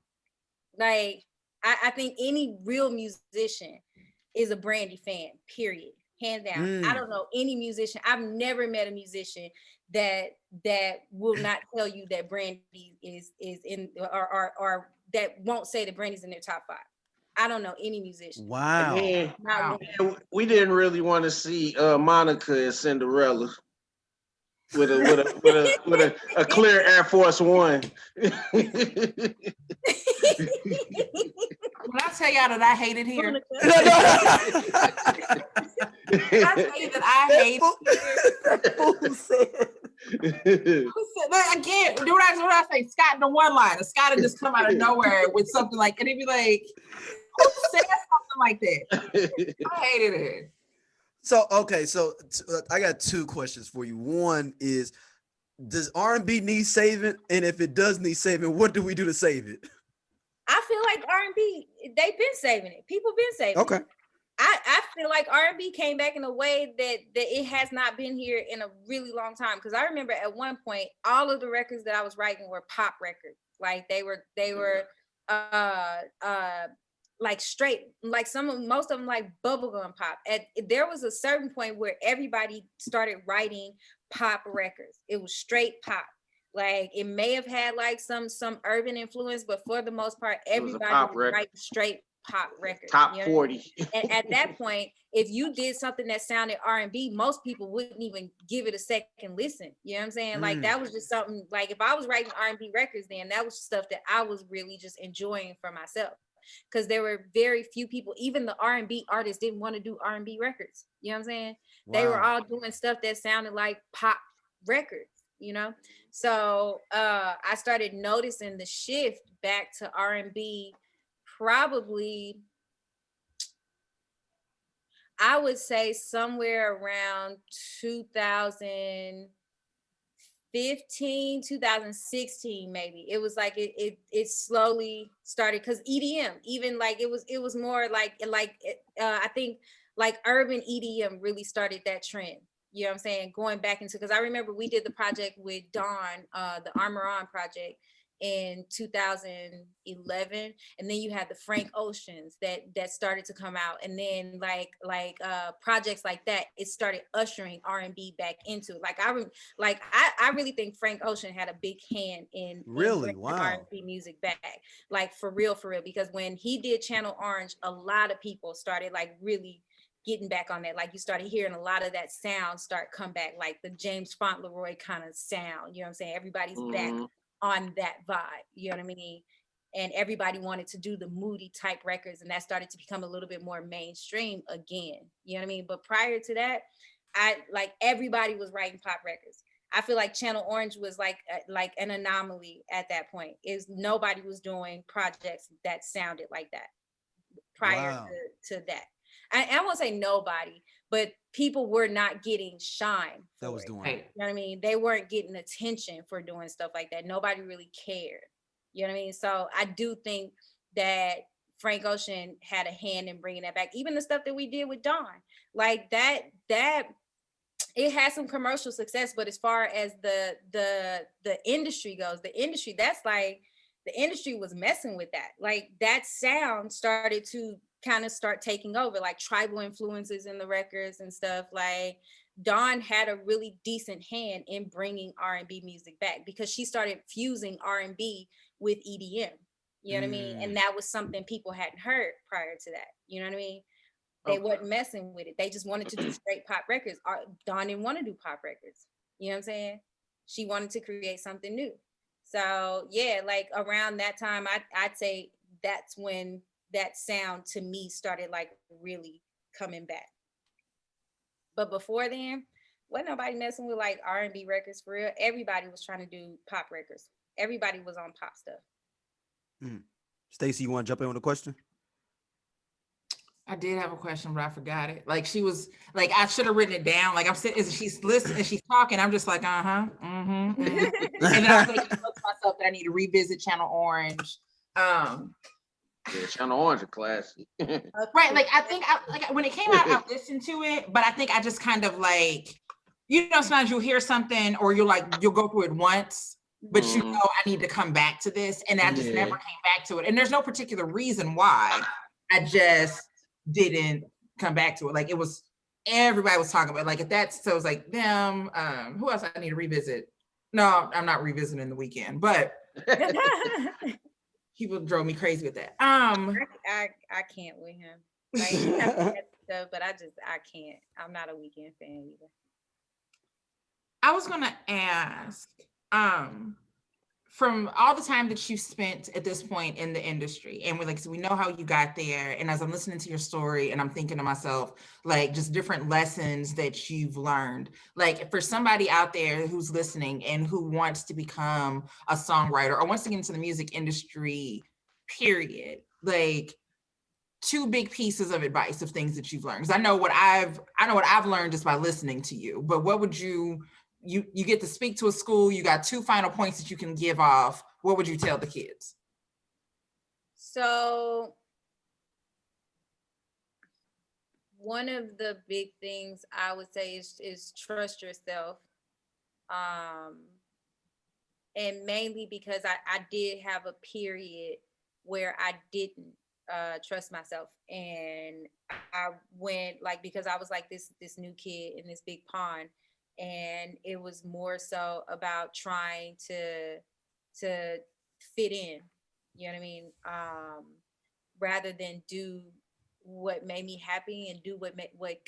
like, I think any real musician is a Brandy fan, period. Hands down. I don't know any musician. I've never met a musician that will not tell you that Brandy is in or that won't say that Brandy's in their top 5. I don't know any musician. Wow. And we didn't really want to see Monica as Cinderella with a clear Air Force One. When I tell y'all that I hate it here, I tell you that I hate it. Again, what I say? Scott in the one line. Scott would just come out of nowhere with something like, and he'd be like, who said something like that? I hated it. So, okay, so I got 2 questions for you. One is, does R&B need saving? And if it does need saving, what do we do to save it? I feel like R&B, they've been saving it. People been saving it. Okay. I feel like R&B came back in a way that it has not been here in a really long time. Because I remember at one point, all of the records that I was writing were pop records. Like they were like straight, like most of them like bubblegum pop. There was a certain point where everybody started writing pop records. It was straight pop. Like it may have had like some urban influence, but for the most part, everybody was writing straight pop records. Top 40. And at that point, if you did something that sounded R&B, most people wouldn't even give it a second listen. You know what I'm saying? Like that was just something, like if I was writing R&B records, then that was stuff that I was really just enjoying for myself. Because there were very few people, even the R&B artists didn't want to do R&B records. You know what I'm saying? Wow. They were all doing stuff that sounded like pop records, you know? So I started noticing the shift back to R&B probably, I would say somewhere around 2015, 2016, maybe. It was like it slowly started, because EDM, even like it was more like I think like urban EDM really started that trend. You know what I'm saying? Going back into, because I remember we did the project with Dawn, the Armor On project in 2011, and then you had the Frank Oceans that started to come out, and then like projects like that, it started ushering R&B back into it. I really think Frank Ocean had a big hand in really wow R&B music back, like for real, because when he did Channel Orange, a lot of people started like really getting back on that. Like you started hearing a lot of that sound start come back, like the James Fauntleroy kind of sound. You know what I'm saying? Everybody's back on that vibe. You know what I mean? And everybody wanted to do the moody type records, and that started to become a little bit more mainstream again. You know what I mean? But prior to that, everybody was writing pop records. I feel like Channel Orange was like an anomaly at that point. Nobody was doing projects that sounded like that prior to that. I won't say nobody, but people were not getting shine. That was doing it. You know what I mean? They weren't getting attention for doing stuff like that. Nobody really cared. You know what I mean? So I do think that Frank Ocean had a hand in bringing that back. Even the stuff that we did with Dawn, like that it had some commercial success, but as far as the industry goes, the industry was messing with that. Like that sound started to kind of start taking over, like tribal influences in the records and stuff. Like Dawn had a really decent hand in bringing R&B music back because she started fusing R&B with EDM. You know what I mean? And that was something people hadn't heard prior to that. You know what I mean? They weren't messing with it. They just wanted to do straight pop records. Dawn didn't want to do pop records. You know what I'm saying? She wanted to create something new. So yeah, like around that time, I'd say that's when that sound to me started like really coming back. But before then, wasn't nobody messing with like R&B records for real. Everybody was trying to do pop records. Everybody was on pop stuff. Stacey, you want to jump in on the question? I did have a question, but I forgot it. Like she was like, I should have written it down. Like I'm sitting, as she's listening, and she's talking. I'm just like, and then I'm making notes to myself that I need to revisit Channel Orange. Yeah, Channel Orange is classic. Right. Like I think when it came out, I listened to it, but I think I just kind of like, you know, sometimes you'll hear something or you'll go through it once, but you know, I need to come back to this. And I just never came back to it. And there's no particular reason why. I just didn't come back to it. Like it was, everybody was talking about like so it was like them, who else I need to revisit? No, I'm not revisiting The Weeknd, but people drove me crazy with that. I can't with him. Like stuff, but I can't. I'm not a Weeknd fan either. I was gonna ask, from all the time that you spent at this point in the industry, and so we know how you got there, and as I'm listening to your story and I'm thinking to myself, like just different lessons that you've learned, like for somebody out there who's listening and who wants to become a songwriter or wants to get into the music industry, period, like 2 big pieces of advice of things that you've learned. Because I know what I've learned just by listening to you, but what would you get to speak to a school, you got 2 final points that you can give off. What would you tell the kids? So one of the big things I would say is trust yourself. And mainly because I did have a period where I didn't trust myself. And I went because I was like this new kid in this big pond. And it was more so about trying to fit in, you know what I mean? Rather than do what made me happy and do what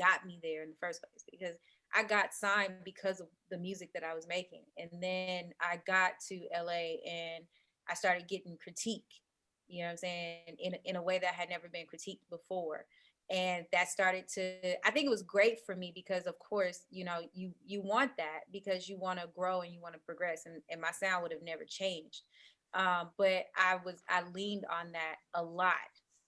got me there in the first place. Because I got signed because of the music that I was making. And then I got to LA and I started getting critique, you know what I'm saying? In a way that had never been critiqued before. And that started to, I think it was great for me because of course, you know, you want that because you want to grow and you want to progress, and my sound would have never changed. But I leaned on that a lot,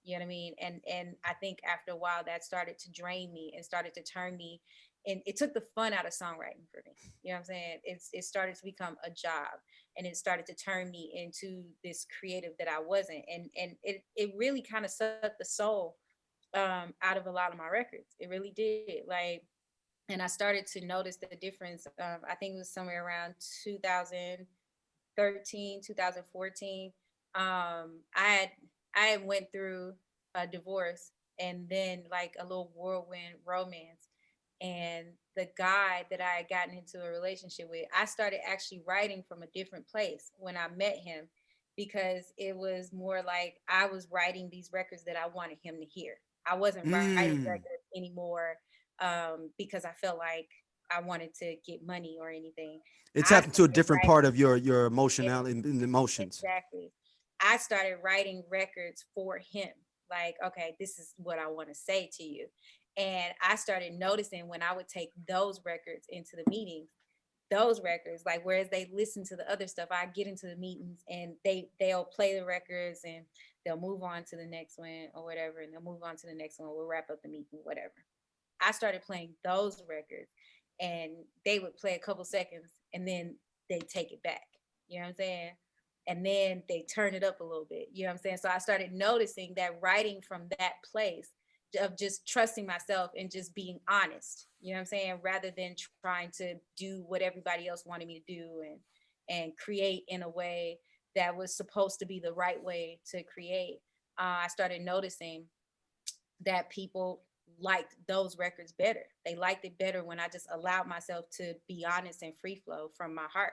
you know what I mean? And I think after a while that started to drain me and started to turn me, and it took the fun out of songwriting for me. You know what I'm saying? It started to become a job, and it started to turn me into this creative that I wasn't. And it really kind of sucked the soul out of a lot of my records. It really did. Like, and I started to notice the difference. I think it was somewhere around 2013, 2014. I had went through a divorce and then like a little whirlwind romance. And the guy that I had gotten into a relationship with, I started actually writing from a different place when I met him, because it was more like I was writing these records that I wanted him to hear. I wasn't writing records anymore because I felt like I wanted to get money or anything. It's happened to a different part of your emotionality and emotions. Exactly. I started writing records for him. Like, okay, this is what I want to say to you. And I started noticing when I would take those records into the meetings, those records, like whereas they listen to the other stuff, I get into the meetings and they'll play the records and they'll move on to the next one or whatever, and they'll move on to the next one. We'll wrap up the meeting, whatever. I started playing those records and they would play a couple seconds and then they take it back. You know what I'm saying? and then they turn it up a little bit. You know what I'm saying? So I started noticing that writing from that place of just trusting myself and just being honest, you know what I'm saying, rather than trying to do what everybody else wanted me to do and create in a way that was supposed to be the right way to create. I started noticing that people liked those records better. They liked it better when I just allowed myself to be honest and free flow from my heart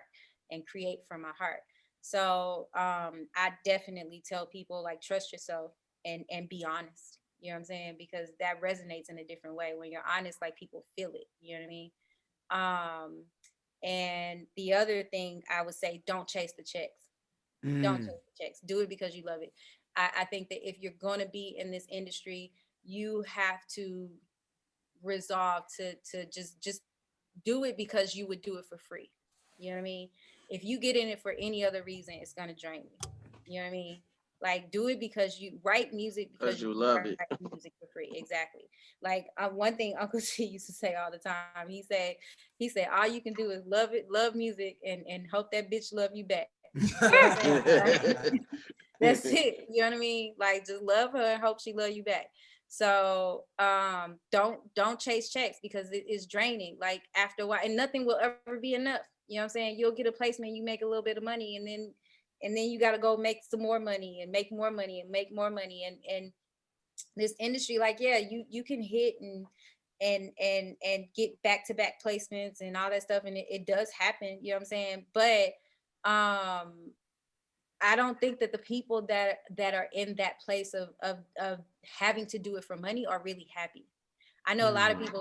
and create from my heart. So I definitely tell people, like, trust yourself and be honest. You know what I'm saying? Because that resonates in a different way. When you're honest, like, people feel it. You know what I mean? And the other thing I would say, don't chase the checks. Don't chase the checks. Do it because you love it. I think that if you're going to be in this industry, you have to resolve to just do it because you would do it for free. You know what I mean? If you get in it for any other reason, it's going to drain you. You know what I mean? Like, do it because you write music because you you love write it. music for free. Exactly. Like, one thing Uncle T used to say all the time. He said, all you can do is love it, love music, and hope that bitch love you back. You know what I'm saying? That's it. You know what I mean? Like, just love her and hope she love you back. So don't chase checks because it is draining. Like, after a while, and nothing will ever be enough. You know what I'm saying? You'll get a placement, you make a little bit of money, and then you got to go make some more money and make more money and make more money. And this industry, like, yeah, you can hit and get back-to-back placements and all that stuff, and it does happen. You know what I'm saying? But I don't think that the people that are in that place of having to do it for money are really happy. I know a lot of people,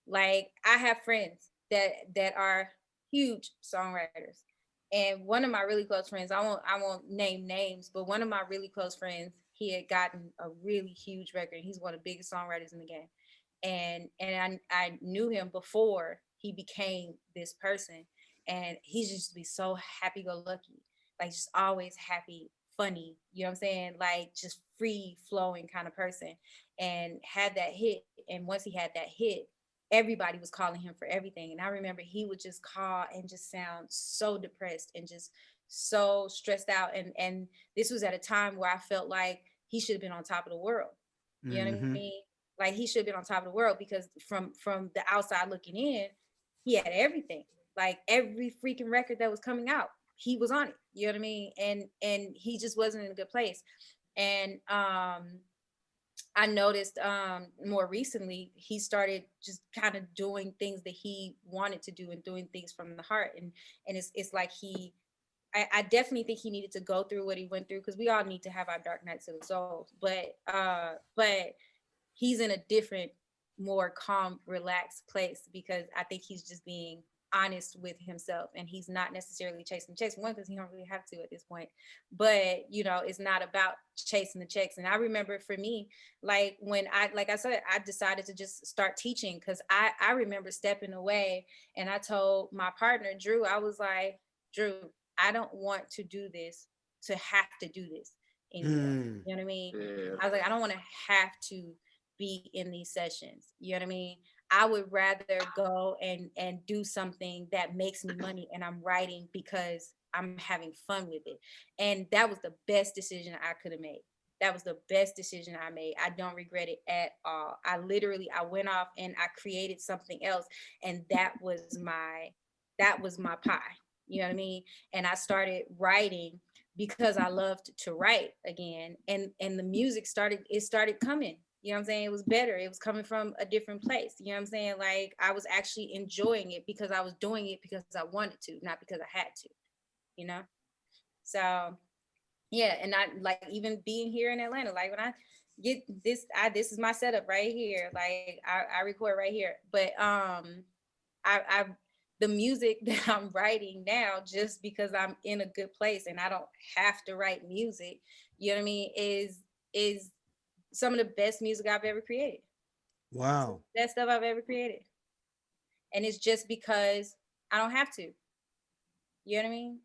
like I have friends that are huge songwriters. And one of my really close friends, I won't name names, but one of my really close friends, he had gotten a really huge record. He's one of the biggest songwriters in the game. And I knew him before he became this person. And he just be so happy-go-lucky, like, just always happy, funny, you know what I'm saying? Like, just free flowing kind of person, and had that hit. And once he had that hit, everybody was calling him for everything. And I remember he would just call and just sound so depressed and just so stressed out. And this was at a time where I felt like he should have been on top of the world. You know what I mean? Like, he should have been on top of the world, because from the outside looking in, he had everything. Like, every freaking record that was coming out, he was on it. You know what I mean? And he just wasn't in a good place. And I noticed more recently, he started just kind of doing things that he wanted to do and doing things from the heart. And it's like I definitely think he needed to go through what he went through, because we all need to have our dark nights of the soul. But he's in a different, more calm, relaxed place, because I think he's just being honest with himself, and he's not necessarily chasing checks. One, because he don't really have to at this point, but it's not about chasing the checks. And I remember, for me, like, when like I said, I decided to just start teaching, because I remember stepping away, and I told my partner Drew, I was like, Drew, I don't want to do this to have to do this anymore. You know what I mean? Yeah. I was like, I don't want to have to be in these sessions. You know what I mean? I would rather go and do something that makes me money, and I'm writing because I'm having fun with it. And that was the best decision I could have made. That was the best decision I made. I don't regret it at all. I went off and I created something else, and that was my pie. You know what I mean? And I started writing because I loved to write again. And the music started coming. You know what I'm saying? It was better. It was coming from a different place. You know what I'm saying? Like, I was actually enjoying it because I was doing it because I wanted to, not because I had to, So, yeah. And I, like, even being here in Atlanta, like, when I get this, this is my setup right here. Like, I record right here. But I the music that I'm writing now, just because I'm in a good place and I don't have to write music, you know what I mean, is some of the best music I've ever created. Wow. Best stuff I've ever created. And it's just because I don't have to. You know what I mean?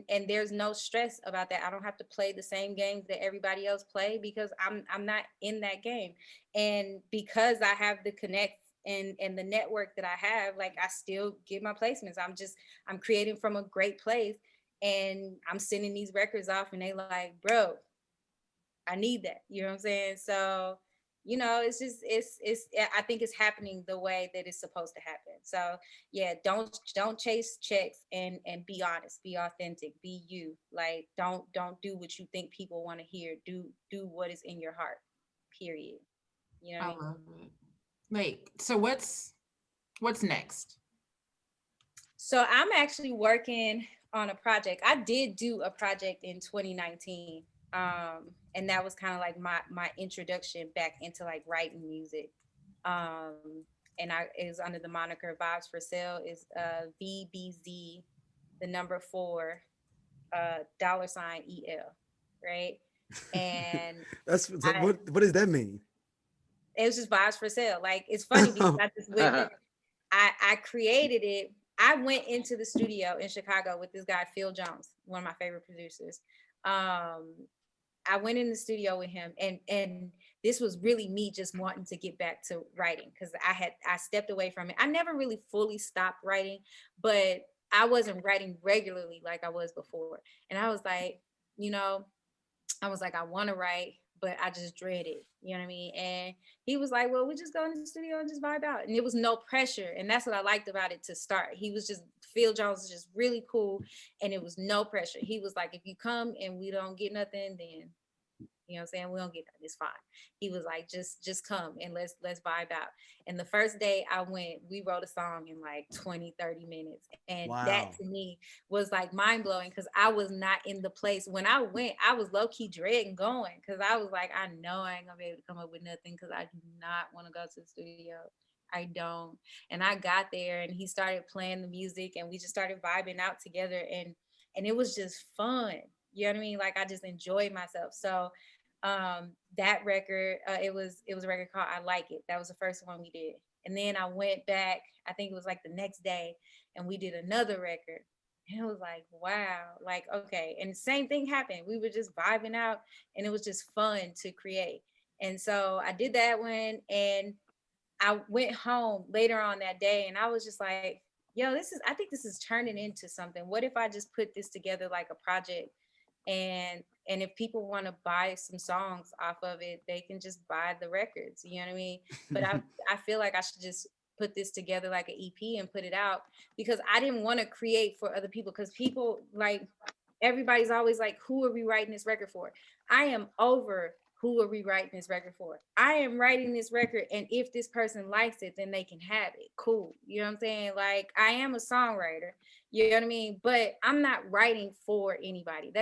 And there's no stress about that. I don't have to play the same games that everybody else play, because I'm not in that game. And because I have the connect and the network that I have, like, I still get my placements. I'm creating from a great place. and I'm sending these records off and they like, bro, I need that. You know what I'm saying? So, you know, it's just, I think it's happening the way that it's supposed to happen. So yeah, don't chase checks and be honest, be authentic, be you. Like, don't do what you think people want to hear. Do what is in your heart, period. You know what I mean? love it. Like, so what's next? So I'm actually working on a project. I did do a project in 2019. And that was kind of like my introduction back into like writing music. And it was under the moniker Vibes for Sale, is VBZ, the number 4, $EL, right? And what does that mean? it was just Vibes for Sale. Like, it's funny because I just went there. I created it. I went into the studio in Chicago with this guy, Phil Jones, one of my favorite producers. I went in the studio with him, and this was really me just wanting to get back to writing, because I stepped away from it. I never really fully stopped writing, but I wasn't writing regularly like I was before. And I was like, you know, I want to write, but I just dread it. You know what I mean? And he was like, well, we just go into the studio and just vibe out. And it was no pressure. And that's what I liked about it to start. Phil Jones was just really cool. And it was no pressure. He was like, if you come and we don't get nothing, then, you know what I'm saying, we don't get nothing, it's fine. He was like, just come and let's vibe out. And the first day I went, we wrote a song in like 20, 30 minutes. And that to me was like mind blowing, because I was not in the place. When I went, I was low key dreading going, because I was like, I know I ain't gonna be able to come up with nothing, because I do not want to go to the studio. I don't. And I got there and he started playing the music and we just started vibing out together, and it was just fun. You know what I mean? Like, I just enjoyed myself. So that record, it was a record called I Like It. That was the first one we did. And then I went back, I think it was like the next day, and we did another record. And it was like, wow, like, okay. And the same thing happened. We were just vibing out, and it was just fun to create. And so I did that one, and I went home later on that day, and I was just like, yo, I think this is turning into something. What if I just put this together like a project, and if people want to buy some songs off of it, they can just buy the records, you know what I mean? But I feel like I should just put this together like an EP and put it out, because I didn't want to create for other people, because people, like, everybody's always like, who are we writing this record for? I am over who are we writing this record for? I am writing this record, and if this person likes it, then they can have it. Cool. You know what I'm saying? Like, I am a songwriter, you know what I mean? But I'm not writing for anybody.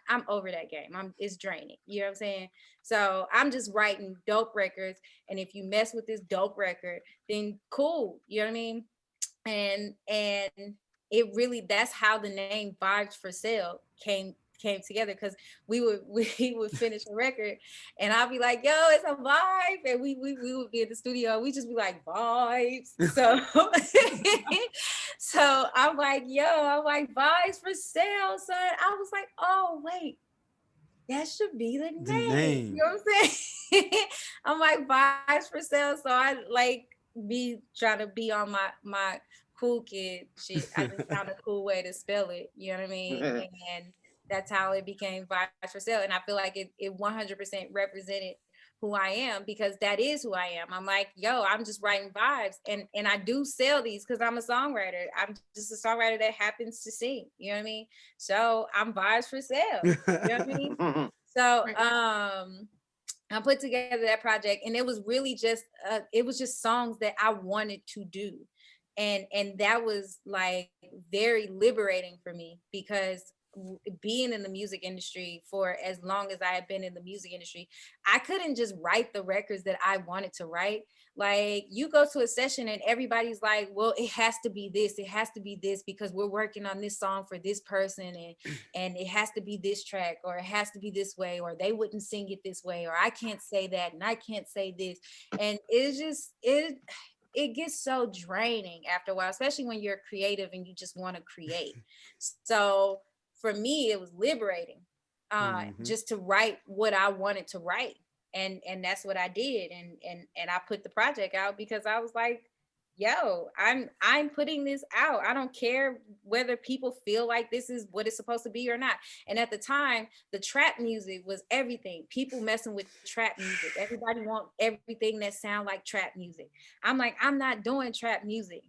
I'm over that game. It's draining. You know what I'm saying? So I'm just writing dope records. And if you mess with this dope record, then cool. You know what I mean? And it really, that's how the name Vibes for Sale came together, because we would finish a record and I'll be like, yo, it's a vibe, and we would be in the studio, we just be like, vibes. So so I'm like, Vibes for Sale, son. I was like, oh wait, that should be the name. You know what I'm saying? I'm like, Vibes for Sale. So I like be trying to be on my cool kid shit. I just found a cool way to spell it. You know what I mean? And that's how it became Vibes for Sale. And I feel like it 100% represented who I am, because that is who I am. I'm like, yo, I'm just writing vibes, and I do sell these because I'm a songwriter. I'm just a songwriter that happens to sing. You know what I mean? So I'm Vibes for Sale. You know what I mean? So I put together that project, and it was really just songs that I wanted to do. And that was like very liberating for me, because being in the music industry for as long as I had been in the music industry, I couldn't just write the records that I wanted to write. Like, you go to a session and everybody's like, well, it has to be this, it has to be this, because we're working on this song for this person, and it has to be this track, or it has to be this way, or they wouldn't sing it this way, or I can't say that and I can't say this. And it's just it gets so draining after a while, especially when you're creative and you just want to create. So for me, it was liberating just to write what I wanted to write. And that's what I did. And I put the project out because I was like, yo, I'm putting this out. I don't care whether people feel like this is what it's supposed to be or not. And at the time, the trap music was everything. People messing with trap music. Everybody want everything that sound like trap music. I'm like, I'm not doing trap music.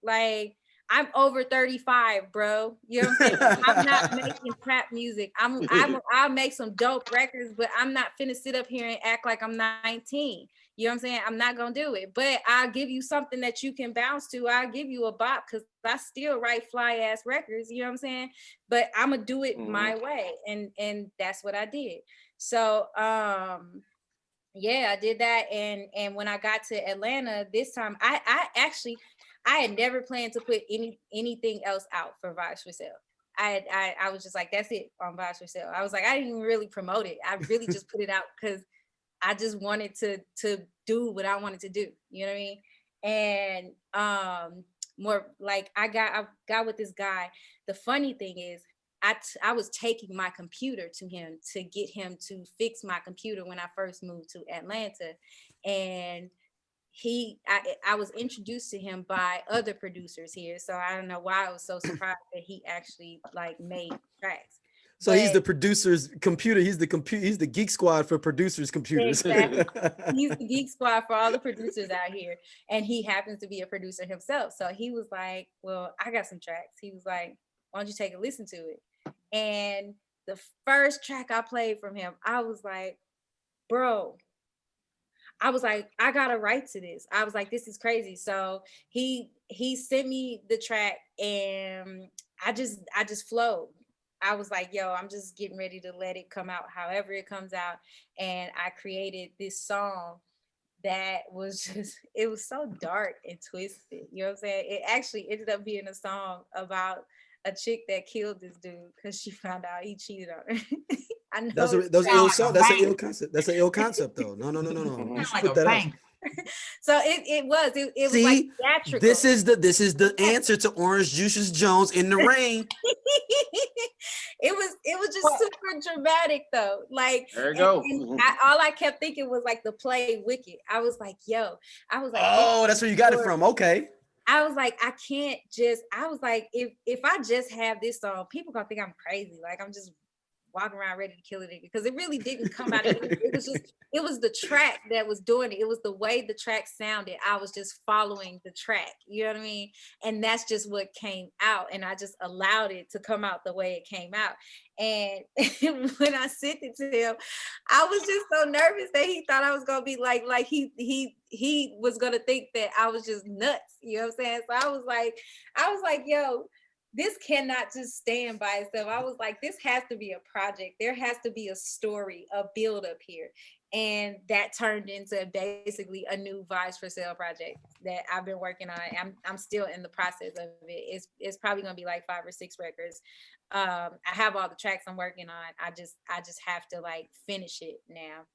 Like, I'm over 35, bro. You know what I'm saying? I'm not making trap music. I'll make some dope records, but I'm not finna sit up here and act like I'm 19. You know what I'm saying? I'm not gonna do it. But I'll give you something that you can bounce to. I'll give you a bop because I still write fly ass records. You know what I'm saying? But I'm gonna do it my way, and that's what I did. So yeah, I did that, and when I got to Atlanta this time, I had never planned to put anything else out for Vibes for Sale. I was just like, that's it on Vibes for Sale. I was like, I didn't even really promote it. I really just put it out because I just wanted to do what I wanted to do. You know what I mean? And more like I got with this guy. The funny thing is, I was taking my computer to him to get him to fix my computer when I first moved to Atlanta, and I was introduced to him by other producers here. So I don't know why I was so surprised that he actually like made tracks. So he's the producer's computer. He's the geek squad for producers' computers. Exactly. He's the geek squad for all the producers out here. And he happens to be a producer himself. So he was like, well, I got some tracks. He was like, why don't you take a listen to it? And the first track I played from him, I was like, bro, I was like, I gotta write to this. I was like, this is crazy. So he sent me the track and I just flowed. I was like, yo, I'm just getting ready to let it come out however it comes out. And I created this song that was just, it was so dark and twisted. You know what I'm saying? It actually ended up being a song about a chick that killed this dude because she found out he cheated on her. I know That's an ill song. That's an ill concept. That's an ill concept, though. No. You should put that up. So it was See, like theatrical. This is the answer to Orange Juice Jones in the Rain. it was just super dramatic though. Like there you go. All I kept thinking was like the play Wicked. I was like, oh, that's where you got it from. Okay. I was like, I was like, if I just have this song, people gonna think I'm crazy. Like I'm just walking around ready to kill it because it really didn't come out of it. It was the track that was doing it. It was the way the track sounded. I was just following the track. You know what I mean? And that's just what came out. And I just allowed it to come out the way it came out. And when I sent it to him, I was just so nervous that he thought I was gonna be like he was gonna think that I was just nuts. You know what I'm saying? So I was like, yo, this cannot just stand by itself. I was like, this has to be a project. There has to be a story, a build up here. And that turned into basically a new Vibes for Sale project that I've been working on. I'm still in the process of it. It's probably gonna be like 5 or 6 records. I have all the tracks I'm working on. I just have to like finish it now.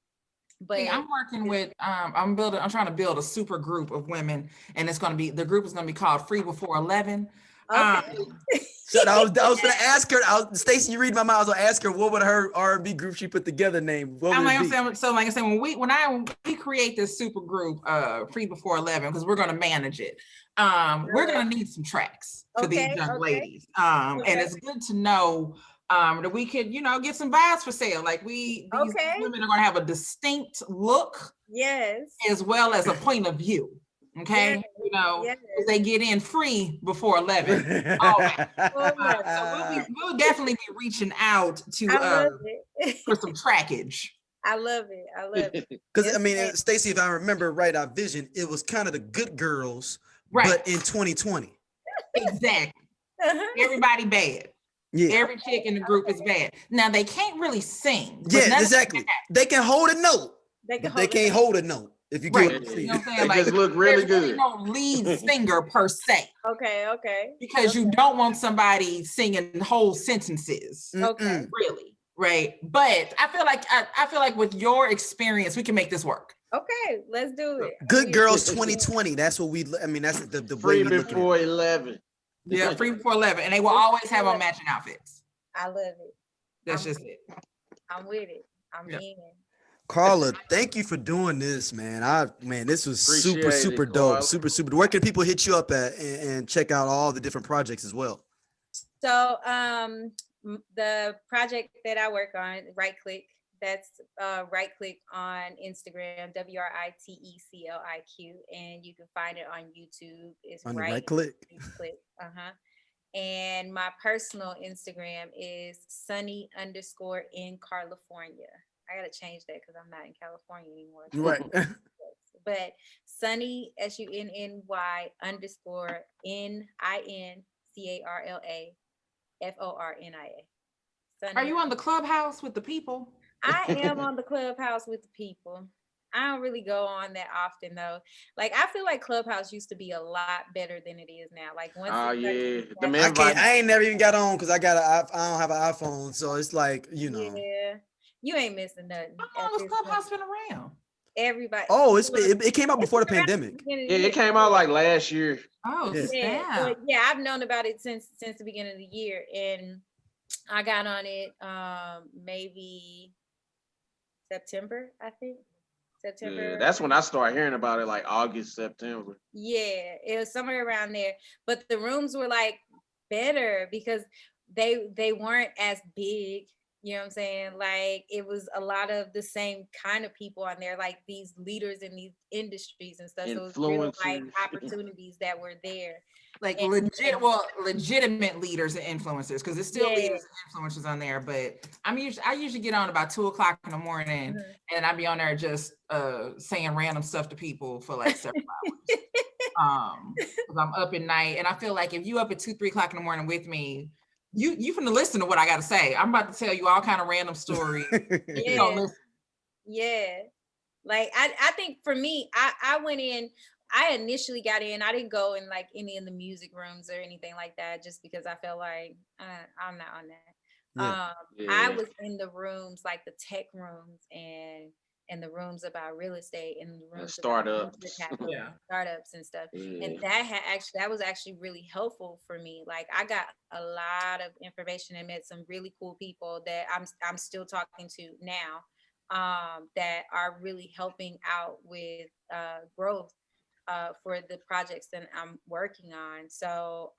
But I'm working with I'm trying to build a super group of women, and the group is gonna be called Free Before 11. Okay. So I was gonna ask her. Stacey, you read my mind. I was gonna ask her what would her R&B group she put together name. What would it be? So like I said, when we create this super group, Free Before 11, because we're gonna manage it. We're gonna need some tracks for these young ladies. And it's good to know that we could, get some vibes for sale. Like these women are gonna have a distinct look, yes, as well as a point of view. Okay, they get in free before 11. So we'll definitely be reaching out to for some trackage. I love it. Because I mean, Stacey, if I remember right, our vision, it was kind of the good girls, but in 2020. Exactly. Everybody bad. Yeah. Every chick in the group is bad. Now they can't really sing. Yeah, exactly. They can hold a note. They can't hold a note. If you get what I'm saying, they just look really good. Really no lead singer per se. Okay. Because you don't want somebody singing whole sentences. Okay. Really, right? But I feel like with your experience, we can make this work. Okay, let's do it. Good Girls 2020. That's what that's the Free Before 11. Yeah, Free Before 11, and they will always have on matching outfits. I love it. That's just it. I'm with it. I'm in. Carla, thank you for doing this, man. This was super, Appreciate super it, dope. Carla. Super, super. Where can people hit you up at and check out all the different projects as well? So the project that I work on, Write Cliq, that's Write Cliq on Instagram, WRITECLIQ, and you can find it on YouTube. It's On the Write Right Click. Cliq. And my personal Instagram is Sunny_in California. I gotta change that because I'm not in California anymore. Right. But Sunny SUNNY_NINCARLAFORNIA. Are you on the Clubhouse with the people? I am on the Clubhouse with the people. I don't really go on that often though. Like I feel like Clubhouse used to be a lot better than it is now. Like once Oh it yeah, started the getting man. I ain't never even got on because I don't have an iPhone. So it's like, you know. Yeah, you ain't missing nothing. How long has Clubhouse been around? Everybody. Oh, it came out before the pandemic. Yeah, it came out like last year. Oh, Yeah. snap. Yeah, I've known about it since the beginning of the year, and I got on it maybe September, I think. September. Yeah, that's when I started hearing about it, like August, September. Yeah, it was somewhere around there. But the rooms were like better because they weren't as big. You know what I'm saying? Like it was a lot of the same kind of people on there, like these leaders in these industries and stuff. So it was real like Influencers. opportunities that were there. Like And- legitimate leaders and influencers, because it's still Yeah. leaders and influencers on there. But I usually get on about 2:00 in the morning, and I be on there just saying random stuff to people for like several hours. Because I'm up at night, and I feel like if you up at 2, 3 o'clock in the morning with me, you finna listen to what I got to say. I'm about to tell you all kind of random stories. You don't listen. Yeah. Like I think for me, I went in, I initially got in, I didn't go in like any of the music rooms or anything like that, just because I felt like I'm not on that. I was in the rooms, like the tech rooms and the rooms about real estate and the rooms Startups. about venture capital, startups and stuff. Yeah. And that was actually really helpful for me. Like I got a lot of information and met some really cool people that I'm still talking to now. That are really helping out with growth for the projects that I'm working on. So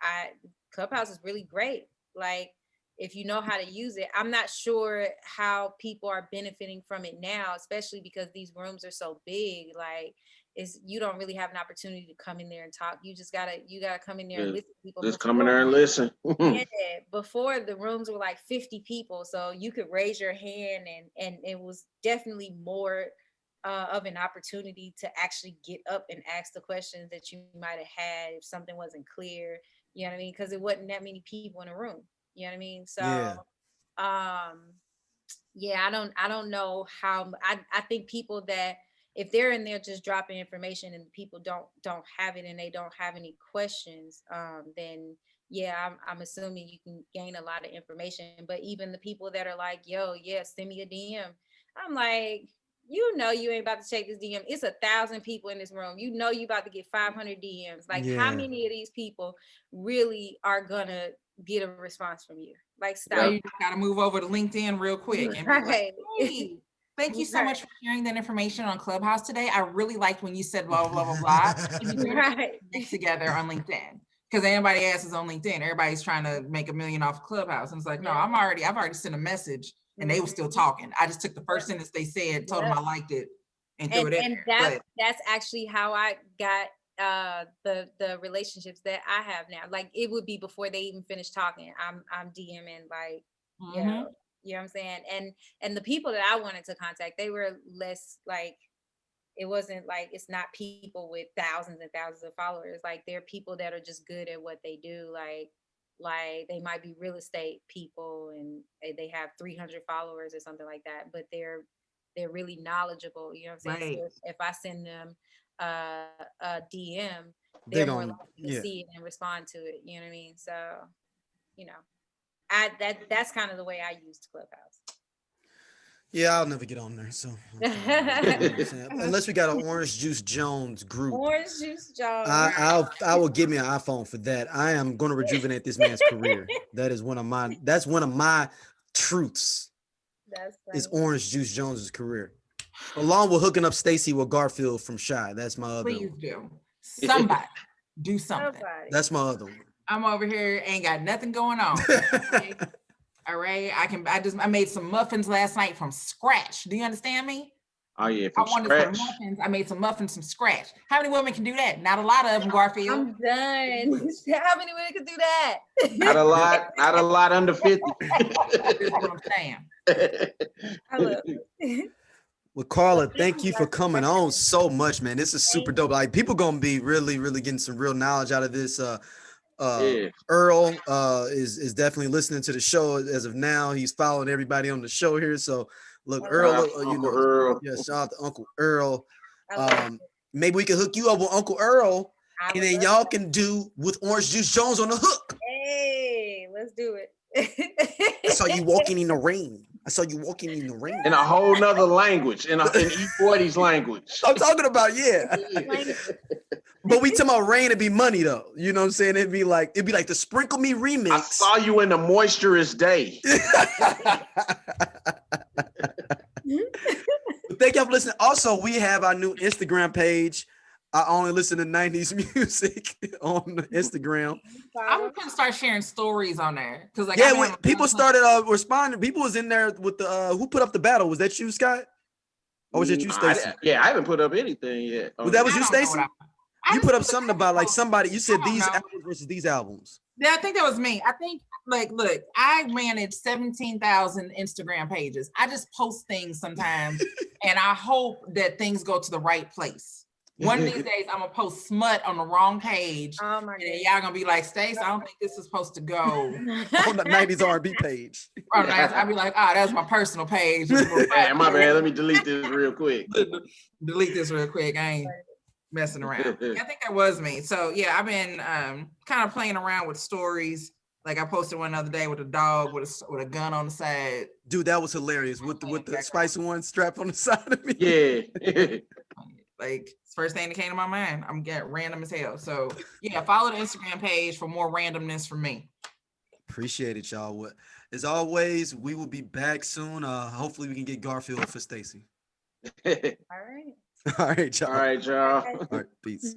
Clubhouse is really great. Like if you know how to use it, I'm not sure how people are benefiting from it now, especially because these rooms are so big. Like you don't really have an opportunity to come in there and talk. You gotta come in there and listen to people. Just come in there and listen. Yeah, before the rooms were like 50 people, so you could raise your hand, and it was definitely more of an opportunity to actually get up and ask the questions that you might have had if something wasn't clear. You know what I mean? Because it wasn't that many people in a room. You know what I mean? So, yeah, I don't know how. I think people that if they're in there just dropping information and people don't have it and they don't have any questions, then yeah, I'm assuming you can gain a lot of information. But even the people that are like, yo, yeah, send me a DM. I'm like, you ain't about to check this DM. It's 1,000 people in this room. You about to get 500 DMs. Like how many of these people really are gonna get a response from you? Like stop. You gotta move over to LinkedIn real quick and be like, hey, thank you so much for sharing that information on Clubhouse today. I really liked when you said blah blah blah blah blah. Mix together on LinkedIn. Because anybody else is on LinkedIn. Everybody's trying to make $1 million off of Clubhouse. And it's like, no, I've already sent a message and they were still talking. I just took the first sentence they said, told them I liked it, and threw it in there. That's actually how I got the relationships that I have now. Like it would be before they even finish talking. I'm DMing like, you know what I'm saying? And the people that I wanted to contact, they were less like, it wasn't like, it's not people with thousands and thousands of followers. Like they're people that are just good at what they do. Like they might be real estate people and they have 300 followers or something like that, but they're really knowledgeable. You know what I'm saying? So if I send them a DM, they're more likely to see it and respond to it. You know what I mean? So, you know, that's kind of the way I used Clubhouse. Yeah, I'll never get on there. So unless we got an Orange Juice Jones group. Orange Juice Jones. I will give me an iPhone for that. I am going to rejuvenate this man's career. That's one of my truths. That's funny. Is Orange Juice Jones's career. Along with hooking up Stacy with Garfield from Shy. That's my other Please one. do. Somebody do something. Nobody. That's my other one. I'm over here, ain't got nothing going on. Okay? All right. I made some muffins last night from scratch. Do you understand me? Oh yeah, I from wanted scratch. some muffins. I made some muffins from scratch. How many women can do that? Not a lot of them, Garfield. I'm done. How many women could do that? Not a lot under 50. That's what I'm saying. I love it. Well, Carla, thank you for coming on so much, man. This is super dope. Like people gonna be really, really getting some real knowledge out of this. Yeah. Earl is definitely listening to the show as of now. He's following everybody on the show here. So look, Earl, Uncle Earl. yeah, shout out to Uncle Earl. I love it. Maybe we can hook you up with Uncle Earl, I and would then love y'all that. can do with Orange Juice Jones on the hook. Hey, let's do it. I saw you walking in the rain. I saw you walking in the rain. In a whole nother language, in E40's language. I'm talking about, yeah. But we talking about rain, it'd be money though. You know what I'm saying? It'd be like the Sprinkle Me remix. I saw you in a moisturous day. Thank y'all for listening. Also, we have our new Instagram page. I only listen to 90s music on Instagram. I'm gonna start sharing stories on there because like Yeah, people started responding. People was in there with the who put up the battle. Was that you, Scott? Or was it you, Stacey? I haven't put up anything yet. Well, that was you, Stacey? You put up something about like somebody. You said these albums versus these albums. Yeah, I think that was me. I think like, look, I manage 17,000 Instagram pages. I just post things sometimes, and I hope that things go to the right place. One of these days, I'm gonna post smut on the wrong page, Oh my and god. y'all gonna be like, "Stace, I don't think this is supposed to go." On the 90s R&B page. I'll be like, "Ah, that's my personal page." Hey, my bad. Let me delete this real quick. Delete this real quick. I ain't messing around. I think that was me. So yeah, I've been kind of playing around with stories. Like I posted one the other day with a dog with a gun on the side. Dude, that was hilarious with the spicy one strapped on the side of me. Yeah. Like it's the first thing that came to my mind. I'm getting random as hell. So yeah, follow the Instagram page for more randomness from me. Appreciate it, y'all. As always, we will be back soon. Hopefully we can get Garfield for Stacy. All right. All right, y'all. All right, y'all. All right, peace.